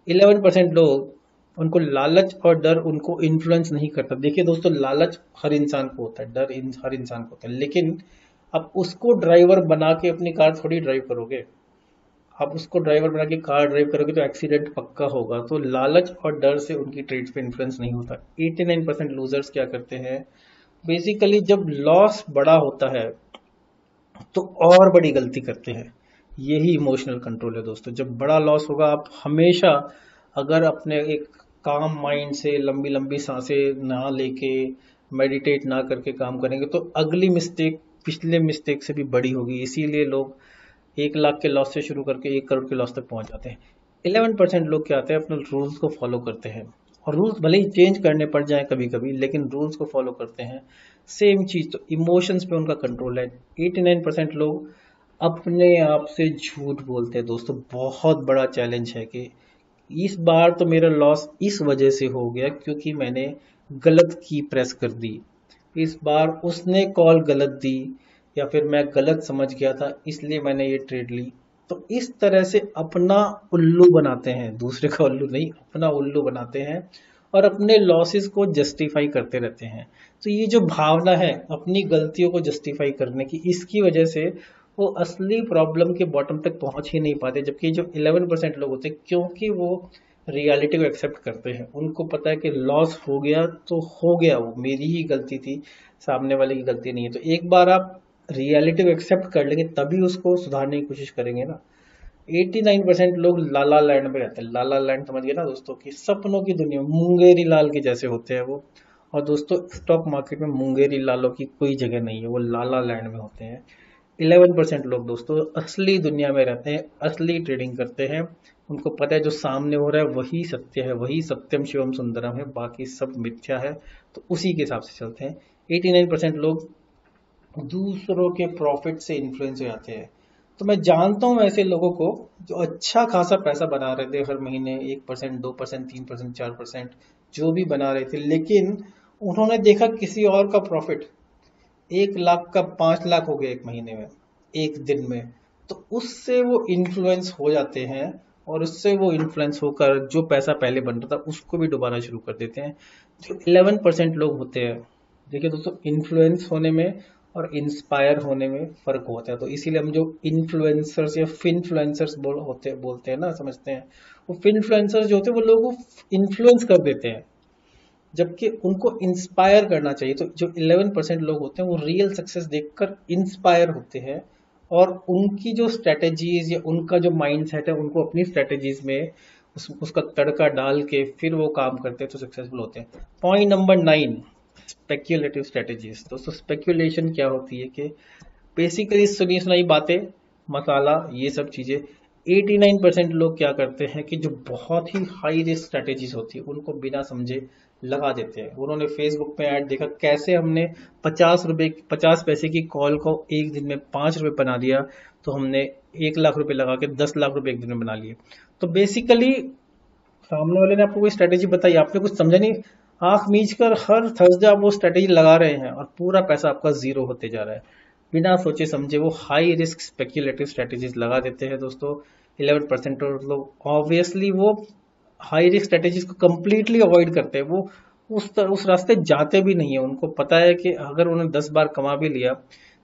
11% लोग, उनको लालच और डर उनको इन्फ्लुएंस नहीं करता। देखिए दोस्तों, लालच हर इंसान को होता है, डर हर इंसान को होता है, लेकिन अब उसको ड्राइवर बना के अपनी कार थोड़ी ड्राइव करोगे। आप उसको ड्राइवर बना के कार ड्राइव करोगे तो एक्सीडेंट पक्का होगा। तो लालच और डर से उनकी ट्रेड्स पे इन्फ्लुएंस नहीं होता। 89% लूजर्स क्या करते हैं, बेसिकली जब लॉस बड़ा होता है तो और बड़ी गलती करते हैं। यही इमोशनल कंट्रोल है दोस्तों। जब बड़ा लॉस होगा, आप हमेशा अगर अपने एक काम माइंड से लंबी लंबी सांसें ना लेके, मेडिटेट ना करके काम करेंगे तो अगली मिस्टेक पिछले मिस्टेक से भी बड़ी होगी। इसीलिए लोग 1 लाख के लॉस से शुरू करके 1 करोड़ के लॉस तक पहुंच जाते हैं। 11% लोग क्या आते हैं, अपने रूल्स को फॉलो करते हैं, और रूल्स भले ही चेंज करने पड़ जाए कभी कभी, लेकिन रूल्स को फॉलो करते हैं। सेम चीज, तो इमोशंस पे उनका कंट्रोल है। 89% लोग अपने आप से झूठ बोलते हैं दोस्तों। बहुत बड़ा चैलेंज है कि इस बार तो मेरा लॉस इस वजह से हो गया क्योंकि मैंने गलत की प्रेस कर दी, इस बार उसने कॉल गलत दी, या फिर मैं गलत समझ गया था इसलिए मैंने ये ट्रेड ली। तो इस तरह से अपना उल्लू बनाते हैं, दूसरे का उल्लू नहीं, अपना उल्लू बनाते हैं और अपने लॉसेस को जस्टिफाई करते रहते हैं। तो ये जो भावना है अपनी गलतियों को जस्टिफाई करने की, इसकी वजह से वो असली प्रॉब्लम के बॉटम तक पहुंच ही नहीं पाते। जबकि जो 11% लोग होते हैं, क्योंकि वो रियलिटी को एक्सेप्ट करते हैं, उनको पता है कि लॉस हो गया तो हो गया, वो मेरी ही गलती थी, सामने वाले की गलती नहीं है। तो एक बार आप रियलिटी को एक्सेप्ट कर लेंगे तभी उसको सुधारने की कोशिश करेंगे ना। 89% लोग लाला लैंड में रहते हैं। लाला लैंड समझ गए ना दोस्तों, की सपनों की दुनिया, मुंगेरी लाल के जैसे होते हैं वो। और दोस्तों, स्टॉक मार्केट में मुंगेरी लालों की कोई जगह नहीं है, वो लाला लैंड में होते हैं। 11% लोग दोस्तों असली दुनिया में रहते हैं, असली ट्रेडिंग करते हैं। उनको पता है जो सामने हो रहा है वही सत्य है, वही सत्यम शिवम सुंदरम है, बाकी सब मिथ्या है। तो उसी के हिसाब से चलते हैं। 89% लोग दूसरों के प्रॉफिट से इन्फ्लुएंस हो जाते हैं। तो मैं जानता हूं ऐसे लोगों को जो अच्छा खासा पैसा बना रहे थे हर महीने, 1%, 2%, 3%, 4%, जो भी बना रहे थे, लेकिन उन्होंने देखा किसी और का प्रॉफिट 1 लाख का 5 लाख हो गया एक महीने में, एक दिन में। तो उससे वो इन्फ्लुएंस हो जाते हैं, और उससे वो इन्फ्लुएंस होकर जो पैसा पहले बन रहा था उसको भी डुबाना शुरू कर देते हैं। जो 11% लोग होते हैं, देखिए दोस्तों, इन्फ्लुएंस होने में और इंस्पायर होने में फर्क होता है। तो इसीलिए हम जो इन्फ्लुएंसर्स या फिनफ्लुएंसर्स बोलते हैं ना, समझते हैं, वो फिनफ्लुएंसर्स जो होते हैं वो लोगों को इन्फ्लुएंस कर देते हैं, जबकि उनको इंस्पायर करना चाहिए। तो जो 11% लोग होते हैं वो रियल सक्सेस देखकर इंस्पायर होते हैं, और उनकी जो स्ट्रेटेजीज या उनका जो माइंड सेट है उनको अपनी स्ट्रेटेजीज में उसका तड़का डाल के फिर वो काम करते हैं तो सक्सेसफुल होते हैं। Point number 9, speculative strategies. दोस्तों, स्पेक्यूलेशन क्या होती है कि बेसिकली सुनी सुनाई बातें, मसाला, ये सब चीजें 89% लोग क्या करते हैं कि जो बहुत ही हाई रिस्क स्ट्रेटेजीज होती है उनको बिना समझे लगा देते हैं। उन्होंने फेसबुक पे ऐड देखा कैसे हमने 50 रुपए 50 पैसे की कॉल को एक दिन में 5 रुपए बना दिया, तो हमने 1 लाख रुपए लगा के 10 लाख रुपए एक दिन में बना लिए। तो बेसिकली सामने वाले ने आपको कोई स्ट्रेटेजी बताई, आपने कुछ समझा नहीं, आंख मीच कर हर थर्सडे आप वो स्ट्रेटेजी लगा रहे हैं और पूरा पैसा आपका जीरो होते जा रहा है। बिना सोचे समझे वो हाई रिस्क स्पेक्यूलेटिव स्ट्रेटेजीज लगा देते हैं दोस्तों। 11% लोग ऑब्वियसली वो हाई रिस्क स्ट्रेटेजीज को कंप्लीटली अवॉइड करते हैं। वो उस रास्ते जाते भी नहीं है। उनको पता है कि अगर उन्होंने 10 बार कमा भी लिया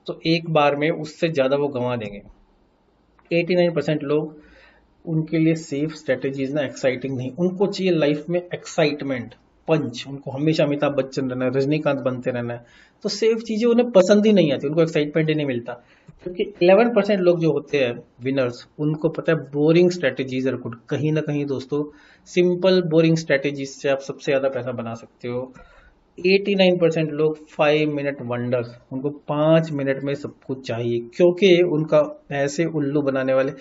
तो एक बार में उससे ज्यादा वो गंवा देंगे। 89% लोग, उनके लिए सेफ स्ट्रेटेजीज ना एक्साइटिंग नहीं, उनको चाहिए लाइफ में एक्साइटमेंट, पंच। उनको हमेशा अमिताभ बच्चन रहना है, रजनीकांत बनते रहना है। तो सेफ चीजें उन्हें पसंद ही नहीं आती, उनको एक्साइटमेंट ही नहीं मिलता। क्योंकि 11% लोग जो होते हैं विनर्स, उनको पता है बोरिंग स्ट्रेटेजीज आर गुड। कहीं ना कहीं दोस्तों सिंपल बोरिंग स्ट्रेटेजीज से आप सबसे ज्यादा पैसा बना सकते हो। 89% लोग 5 मिनट वंडर्स, उनको 5 मिनट में सब कुछ चाहिए, क्योंकि उनका ऐसे उल्लू बनाने वाले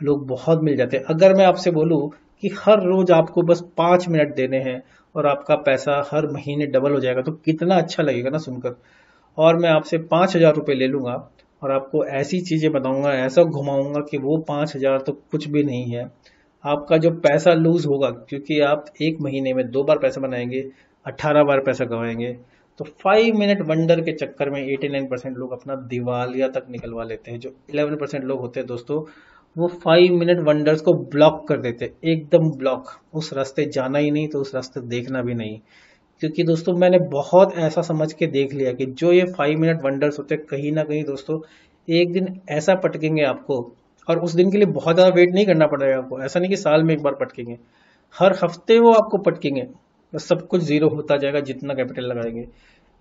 लोग बहुत मिल जाते हैं। अगर मैं आपसे बोलूं कि हर रोज आपको बस 5 मिनट देने हैं और आपका पैसा हर महीने डबल हो जाएगा, तो कितना अच्छा लगेगा ना सुनकर। और मैं आपसे 5,000 रुपये ले लूंगा और आपको ऐसी चीजें बताऊंगा, ऐसा घुमाऊंगा कि वो 5,000 तो कुछ भी नहीं है। आपका जो पैसा लूज होगा, क्योंकि आप एक महीने में 2 बार पैसा बनाएंगे, 18 बार पैसा गवाएंगे। तो 5 मिनट वंडर के चक्कर में 89% लोग अपना दिवालिया तक निकलवा लेते हैं। जो 11% लोग होते हैं दोस्तों, वो 5 मिनट वंडर्स को ब्लॉक कर देते हैं, एकदम ब्लॉक। उस रास्ते जाना ही नहीं, तो उस रास्ते देखना भी नहीं। क्योंकि दोस्तों मैंने बहुत ऐसा समझ के देख लिया कि जो ये 5 मिनट वंडर्स होते हैं, कहीं ना कहीं दोस्तों एक दिन ऐसा पटकेंगे आपको, और उस दिन के लिए बहुत ज्यादा वेट नहीं करना पड़ेगा आपको। ऐसा नहीं कि साल में एक बार पटकेंगे, हर हफ्ते वो आपको पटकेंगे। बस सब कुछ जीरो होता जाएगा जितना कैपिटल लगाएंगे।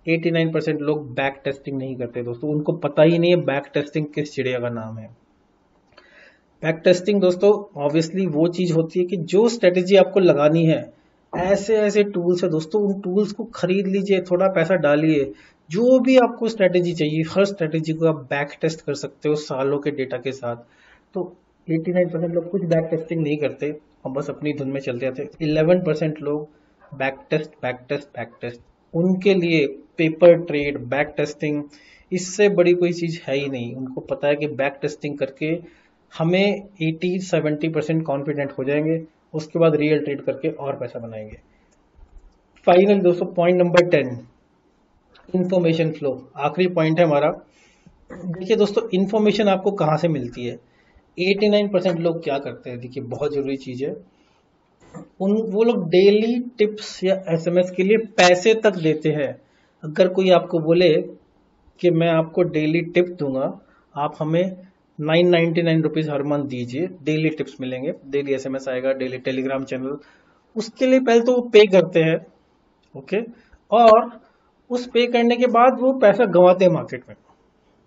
89% लोग बैक टेस्टिंग नहीं करते दोस्तों, उनको पता ही नहीं है बैक टेस्टिंग किस चिड़िया का नाम है। बैक टेस्टिंग दोस्तों ऑब्वियसली वो चीज होती है कि जो स्ट्रेटेजी आपको लगानी है, ऐसे ऐसे टूल्स है दोस्तों, उन टूल्स को खरीद लीजिए, थोड़ा पैसा डालिए। जो भी आपको स्ट्रेटेजी चाहिए, हर स्ट्रेटेजी को आप बैक टेस्ट कर सकते हो सालों के डेटा के साथ। तो 89% लोग कुछ बैक टेस्टिंग नहीं करते और बस अपनी धुन में चलते जाते। 11% लोग back test back test back test, उनके लिए पेपर ट्रेड, बैक टेस्टिंग, इससे बड़ी कोई चीज है ही नहीं। उनको पता है कि बैक टेस्टिंग करके हमें 80-70% कॉन्फिडेंट हो जाएंगे, उसके बाद रियल ट्रेड करके और पैसा बनाएंगे। फाइनल दोस्तों पॉइंट नंबर 10, इंफॉर्मेशन फ्लो, आखिरी पॉइंट है हमारा। देखिए दोस्तों, इंफॉर्मेशन आपको कहाँ से मिलती है। 89% लोग क्या करते हैं, देखिए बहुत जरूरी चीज है, वो लोग डेली टिप्स या एसएमएस के लिए पैसे तक देते हैं। अगर कोई आपको बोले कि मैं आपको डेली टिप दूंगा, आप हमें 999 रुपीज हर मंथ दीजिए, डेली टिप्स मिलेंगे, डेली एसएमएस आएगा, डेली टेलीग्राम चैनल, उसके लिए पहले तो वो पे करते हैं। ओके, और उस पे करने के बाद वो पैसा गंवाते हैं मार्केट में।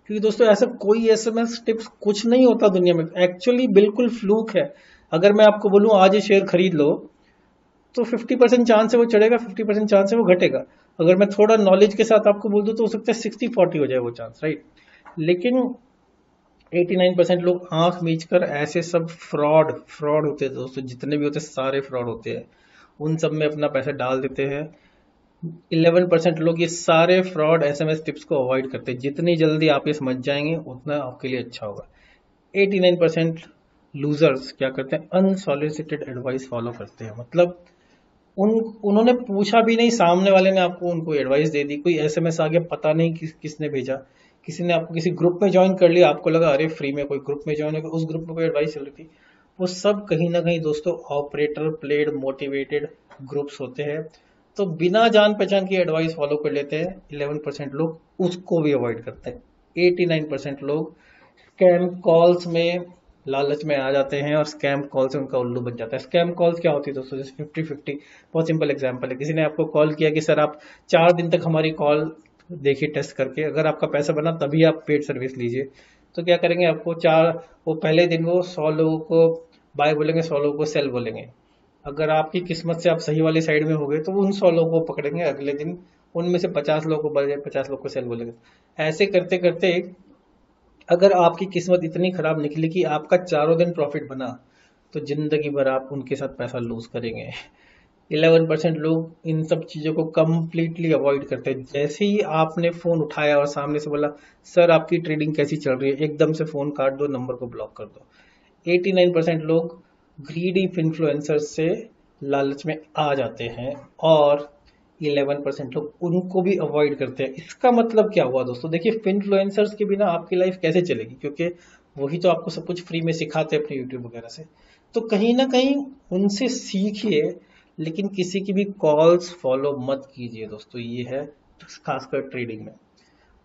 क्योंकि दोस्तों ऐसा कोई एसएमएस टिप्स कुछ नहीं होता दुनिया में, एक्चुअली बिल्कुल फ्लूक है। अगर मैं आपको बोलूं आज ये शेयर खरीद लो, तो 50% चांस है वो चढ़ेगा, 50% चांस है वो घटेगा। अगर मैं थोड़ा नॉलेज के साथ आपको बोल दूं तो हो सकता है 60-40 हो जाए वो चांस, राइट। लेकिन 89% लोग आंख मीच कर ऐसे सब फ्रॉड होते हैं दोस्तों, जितने भी होते हैं सारे फ्रॉड होते हैं, उन सब में अपना पैसा डाल देते हैं। 11% लोग ये सारे फ्रॉड एसएमएस टिप्स को अवॉइड करते हैं। जितनी जल्दी आप ये समझ जाएंगे उतना आपके लिए अच्छा होगा। 89% लूजर्स क्या करते हैं, अनसॉलिसिटेड एडवाइस फॉलो करते हैं। मतलब उन्होंने पूछा भी नहीं, सामने वाले ने आपको उनको एडवाइस दे दी। कोई एसएमएस आ गया, पता नहीं किसने भेजा, किसी ने आपको किसी ग्रुप में ज्वाइन कर लिया, आपको लगा अरे फ्री में कोई ग्रुप में ज्वाइन हो, उस ग्रुप में कोई एडवाइस चल रही थी। वो सब कहीं ना कहीं दोस्तों ऑपरेटर प्लेड मोटिवेटेड ग्रुप्स होते हैं। तो बिना जान पहचान की एडवाइस फॉलो कर लेते हैं 11% लोग, उसको भी अवॉइड करते हैं। 89% लोग स्कैम कॉल्स में लालच में आ जाते हैं और स्कैम कॉल से उनका उल्लू बन जाता है। स्कैम कॉल्स क्या होती है दोस्तों, जैसे 50-50, बहुत सिंपल एग्जांपल है। किसी ने आपको कॉल किया कि सर आप 4 दिन तक हमारी कॉल देखिए टेस्ट करके, अगर आपका पैसा बना तभी आप पेड सर्विस लीजिए। तो क्या करेंगे, आपको वो पहले दिन वो 100 लोगों को बाय बोलेंगे, 100 लोगों को सेल बोलेंगे। अगर आपकी किस्मत से आप सही वाली साइड में हो गए तो उन 100 लोगों को पकड़ेंगे, अगले दिन उनमें से 50 लोगों को 50 लोग को सेल बोलेंगे। ऐसे करते करते अगर आपकी किस्मत इतनी खराब निकली कि आपका चारों दिन प्रॉफिट बना, तो जिंदगी भर आप उनके साथ पैसा लूज करेंगे। 11% लोग इन सब चीजों को कंप्लीटली अवॉइड करते हैं। जैसे ही आपने फोन उठाया और सामने से बोला सर आपकी ट्रेडिंग कैसी चल रही है, एकदम से फोन काट दो, नंबर को ब्लॉक कर दो। 89% लोग ग्रीडी इन्फ्लुएंसर्स से लालच में आ जाते हैं और 11% लोग उनको भी अवॉइड करते हैं। इसका मतलब क्या हुआ दोस्तों? देखिए, इन्फ्लुएंसर्स के बिना आपकी लाइफ कैसे चलेगी, क्योंकि वही तो आपको सब कुछ फ्री में सिखाते हैं अपने यूट्यूब वगैरह से। तो कहीं ना कहीं उनसे सीखिए, लेकिन किसी की भी कॉल्स फॉलो मत कीजिए दोस्तों। ये है खासकर ट्रेडिंग में।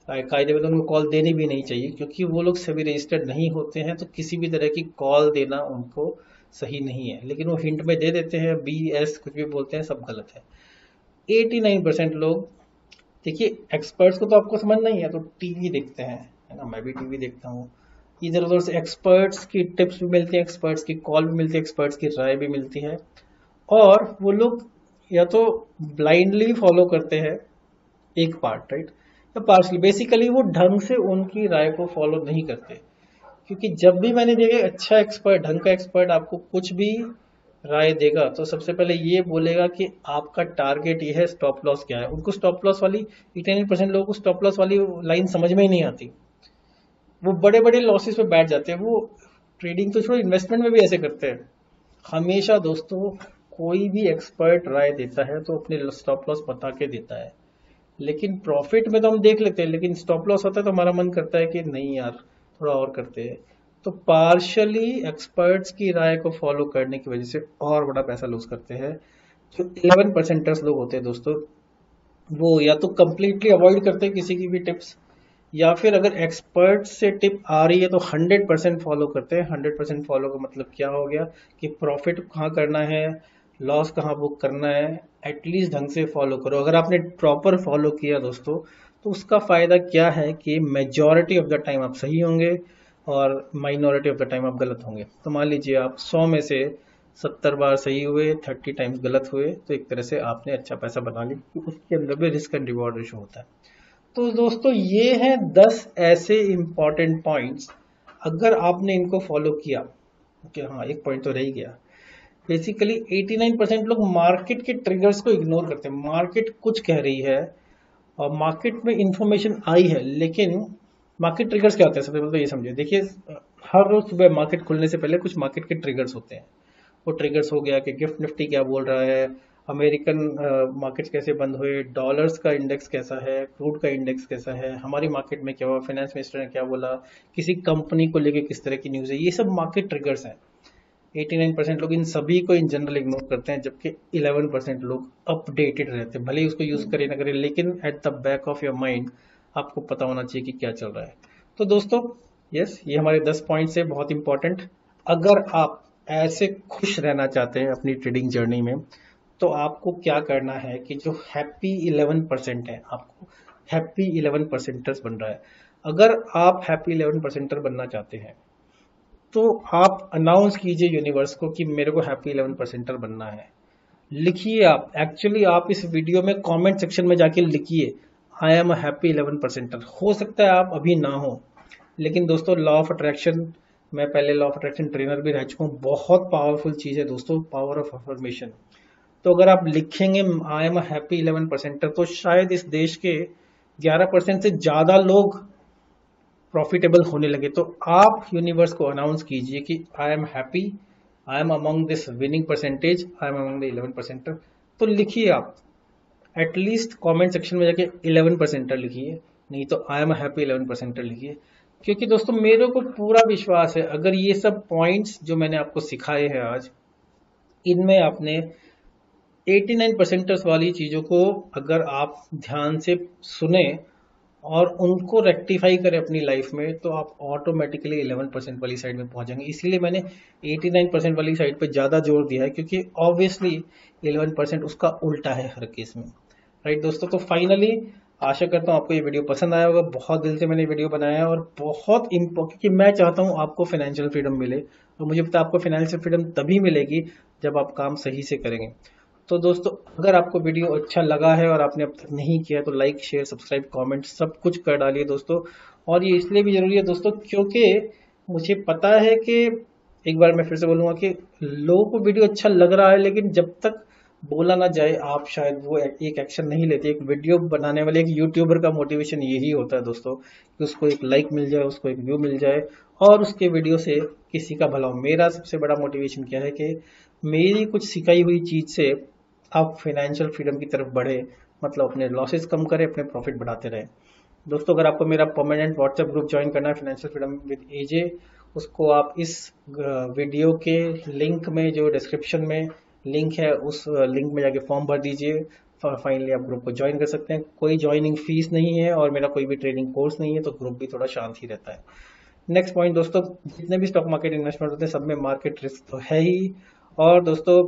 कायदे में तो उनको कॉल देनी भी नहीं चाहिए, क्योंकि वो लोग सभी रजिस्टर्ड नहीं होते हैं, तो किसी भी तरह की कॉल देना उनको सही नहीं है। लेकिन वो हिंट में दे देते हैं, बी एस कुछ भी बोलते हैं, सब गलत है। 89% लोग, देखिए एक्सपर्ट्स को तो आपको समझना ही है, तो टीवी देखते हैं, है ना, मैं भी टीवी देखता हूँ। इधर उधर से एक्सपर्ट्स की टिप्स भी मिलती है, एक्सपर्ट्स की कॉल भी मिलती है, एक्सपर्ट्स की राय भी मिलती है, और वो लोग या तो ब्लाइंडली फॉलो करते हैं एक पार्ट, राइट, या पार्शली। बेसिकली वो ढंग से उनकी राय को फॉलो नहीं करते। क्योंकि जब भी मैंने देखा अच्छा एक्सपर्ट, ढंग का एक्सपर्ट आपको कुछ भी राय देगा, तो सबसे पहले ये बोलेगा कि आपका टारगेट ये है, स्टॉप लॉस क्या है। उनको स्टॉप लॉस वाली, 89% लोगों को स्टॉप लॉस वाली लाइन समझ में ही नहीं आती। वो बड़े बड़े लॉसेस पे बैठ जाते हैं। वो ट्रेडिंग तो छोड़ो, इन्वेस्टमेंट में भी ऐसे करते हैं। हमेशा दोस्तों, कोई भी एक्सपर्ट राय देता है तो अपने स्टॉप लॉस बता के देता है। लेकिन प्रॉफिट में तो हम देख लेते हैं, लेकिन स्टॉप लॉस होता है तो हमारा मन करता है कि नहीं यार, थोड़ा और करते हैं। तो पार्शली एक्सपर्ट्स की राय को फॉलो करने की वजह से और बड़ा पैसा लूज करते हैं। जो 11% लोग होते हैं दोस्तों, वो या तो कंप्लीटली अवॉइड करते हैं किसी की भी टिप्स, या फिर अगर एक्सपर्ट से टिप आ रही है तो 100% फॉलो करते हैं। 100% फॉलो का मतलब क्या हो गया कि प्रॉफिट कहाँ करना है, लॉस कहाँ बुक करना है, एटलीस्ट ढंग से फॉलो करो। अगर आपने प्रॉपर फॉलो किया दोस्तों, तो उसका फायदा क्या है कि मेजॉरिटी ऑफ द टाइम आप सही होंगे और माइनॉरिटी ऑफ द टाइम आप गलत होंगे। तो मान लीजिए आप 100 में से 70 बार सही हुए, 30 टाइम्स गलत हुए, तो एक तरह से आपने अच्छा पैसा बना लिया, क्योंकि उसके अंदर भी रिस्क एंड रिवॉर्ड रेशो होता है। तो दोस्तों, ये हैं 10 ऐसे इंपॉर्टेंट पॉइंट्स। अगर आपने इनको फॉलो किया, ओके, हाँ, एक पॉइंट तो रह ही गया। बेसिकली 89% लोग मार्केट के ट्रिगर्स को इग्नोर करते हैं। मार्केट कुछ कह रही है और मार्केट में इंफॉर्मेशन आई है, लेकिन मार्केट ट्रिगर्स क्या होते हैं? सबसे पहले तो ये समझिए। देखिए, हर रोज सुबह मार्केट खुलने से पहले कुछ मार्केट के ट्रिगर्स होते हैं। वो ट्रिगर्स हो गया कि गिफ्ट निफ्टी क्या बोल रहा है, अमेरिकन मार्केट्स कैसे बंद हुए, डॉलर्स का इंडेक्स कैसा है, क्रूड का इंडेक्स कैसा है, हमारी मार्केट में क्या हुआ, फाइनेंस मिनिस्टर ने क्या बोला, किसी कंपनी को लेके किस तरह की न्यूज़ है। ये सब मार्केट ट्रिगर्स हैं। 89% लोग इन सभी को इन जनरल इग्नोर करते हैं, जबकि 11% लोग अपडेटेड रहते हैं। भले ही उसको यूज करें ना करें, लेकिन at the back of your mind आपको पता होना चाहिए कि क्या चल रहा है। तो दोस्तों, यस, ये हमारे 10 पॉइंट्स है, बहुत इंपॉर्टेंट। अगर आप ऐसे खुश रहना चाहते हैं अपनी ट्रेडिंग जर्नी में, तो आपको क्या करना है कि जो हैप्पी 11% है, आपको हैप्पी 11%ers बन रहा है। अगर आप हैप्पी 11%er बनना चाहते हैं, तो आप अनाउंस कीजिए यूनिवर्स को कि मेरे को हैप्पी 11%er बनना है। लिखिए, आप एक्चुअली आप इस वीडियो में कमेंट सेक्शन में जाके लिखिए, I am a happy 11%er। हो सकता है आप अभी ना हो, लेकिन दोस्तों, लॉ ऑफ अट्रैक्शन, मैं पहले लॉ ऑफ अट्रैक्शन ट्रेनर भी रह चुका हूँ। बहुत पावरफुल चीज है दोस्तों, पावर ऑफ अफर्मेशन। तो अगर आप लिखेंगे I am a happy 11%er, तो शायद इस देश के 11% से ज्यादा लोग प्रॉफिटेबल होने लगे। तो आप यूनिवर्स को अनाउंस कीजिए कि I am happy, I am among this winning percentage, I am among the 11%er। तो लिखिए आप, एटलीस्ट कमेंट सेक्शन में जाके 11%er लिखिए, नहीं तो आई एम हैप्पी 11%er लिखिए। क्योंकि दोस्तों, मेरे को पूरा विश्वास है, अगर ये सब पॉइंट्स जो मैंने आपको सिखाए हैं आज, इनमें आपने 89%ers वाली चीजों को अगर आप ध्यान से सुने और उनको रेक्टिफाई करें अपनी लाइफ में, तो आप ऑटोमेटिकली 11% वाली साइड में पहुंच जाएंगे। इसीलिए मैंने 89% वाली साइड पे ज्यादा जोर दिया है, क्योंकि ऑब्वियसली 11% उसका उल्टा है हर केस में, राइट दोस्तों। तो फाइनली आशा करता हूँ आपको ये वीडियो पसंद आया होगा। बहुत दिल से मैंने वीडियो बनाया है, और बहुत इम्पोर्टेंट, क्योंकि मैं चाहता हूँ आपको फाइनेंशियल फ्रीडम मिले, और मुझे पता है आपको फाइनेंशियल फ्रीडम तभी मिलेगी जब आप काम सही से करेंगे। तो दोस्तों, अगर आपको वीडियो अच्छा लगा है और आपने अब तक नहीं किया, तो लाइक, शेयर, सब्सक्राइब, कमेंट सब कुछ कर डालिए दोस्तों। और ये इसलिए भी जरूरी है दोस्तों क्योंकि मुझे पता है कि, एक बार मैं फिर से बोलूंगा कि लोगों को वीडियो अच्छा लग रहा है, लेकिन जब तक बोला ना जाए आप शायद वो एक एक्शन नहीं लेते। एक वीडियो बनाने वाले एक यूट्यूबर का मोटिवेशन यही होता है दोस्तों कि उसको एक लाइक मिल जाए, उसको एक व्यू मिल जाए और उसके वीडियो से किसी का भला हो। मेरा सबसे बड़ा मोटिवेशन क्या है कि मेरी कुछ सिखाई हुई चीज से आप फाइनेंशियल फ्रीडम की तरफ बढ़े, मतलब अपने लॉसेस कम करें, अपने प्रॉफिट बढ़ाते रहें। दोस्तों अगर आपको मेरा परमानेंट व्हाट्सएप ग्रुप ज्वाइन करना है फाइनेंशियल फ्रीडम विद एजे, उसको आप इस वीडियो के लिंक में, जो डिस्क्रिप्शन में लिंक है, उस लिंक में जाके फॉर्म भर दीजिए। फाइनली आप ग्रुप को ज्वाइन कर सकते हैं। कोई ज्वाइनिंग फीस नहीं है और मेरा कोई भी ट्रेनिंग कोर्स नहीं है, तो ग्रुप भी थोड़ा शांत ही रहता है। नेक्स्ट पॉइंट दोस्तों, जितने भी स्टॉक मार्केट इन्वेस्टमेंट होते हैं सब में मार्केट रिस्क तो है ही। और दोस्तों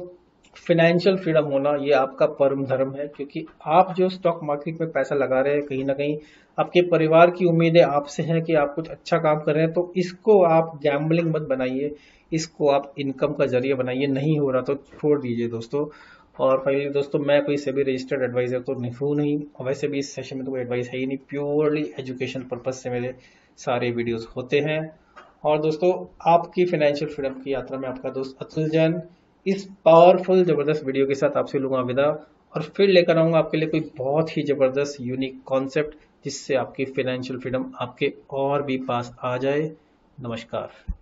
फाइनेंशियल फ्रीडम होना ये आपका परम धर्म है, क्योंकि आप जो स्टॉक मार्केट में पैसा लगा रहे हैं, कहीं ना कहीं आपके परिवार की उम्मीदें आपसे हैं कि आप कुछ अच्छा काम कर रहे हैं। तो इसको आप गैम्बलिंग मत बनाइए, इसको आप इनकम का जरिया बनाइए। नहीं हो रहा तो छोड़ दीजिए दोस्तों। और फाइनली दोस्तों, मैं कोई सेबी रजिस्टर्ड एडवाइजर तो नहीं हूँ नहीं, और वैसे भी इस सेशन में तो कोई एडवाइस है ही नहीं, प्योरली एजुकेशन पर्पज से मेरे सारे वीडियोस होते हैं। और दोस्तों आपकी फाइनेंशियल फ्रीडम की यात्रा में आपका दोस्त अतुल जैन इस पावरफुल जबरदस्त वीडियो के साथ आपसे लूंगा विदा, और फिर लेकर आऊंगा आपके लिए कोई बहुत ही जबरदस्त यूनिक कॉन्सेप्ट जिससे आपकी फाइनेंशियल फ्रीडम आपके और भी पास आ जाए। नमस्कार।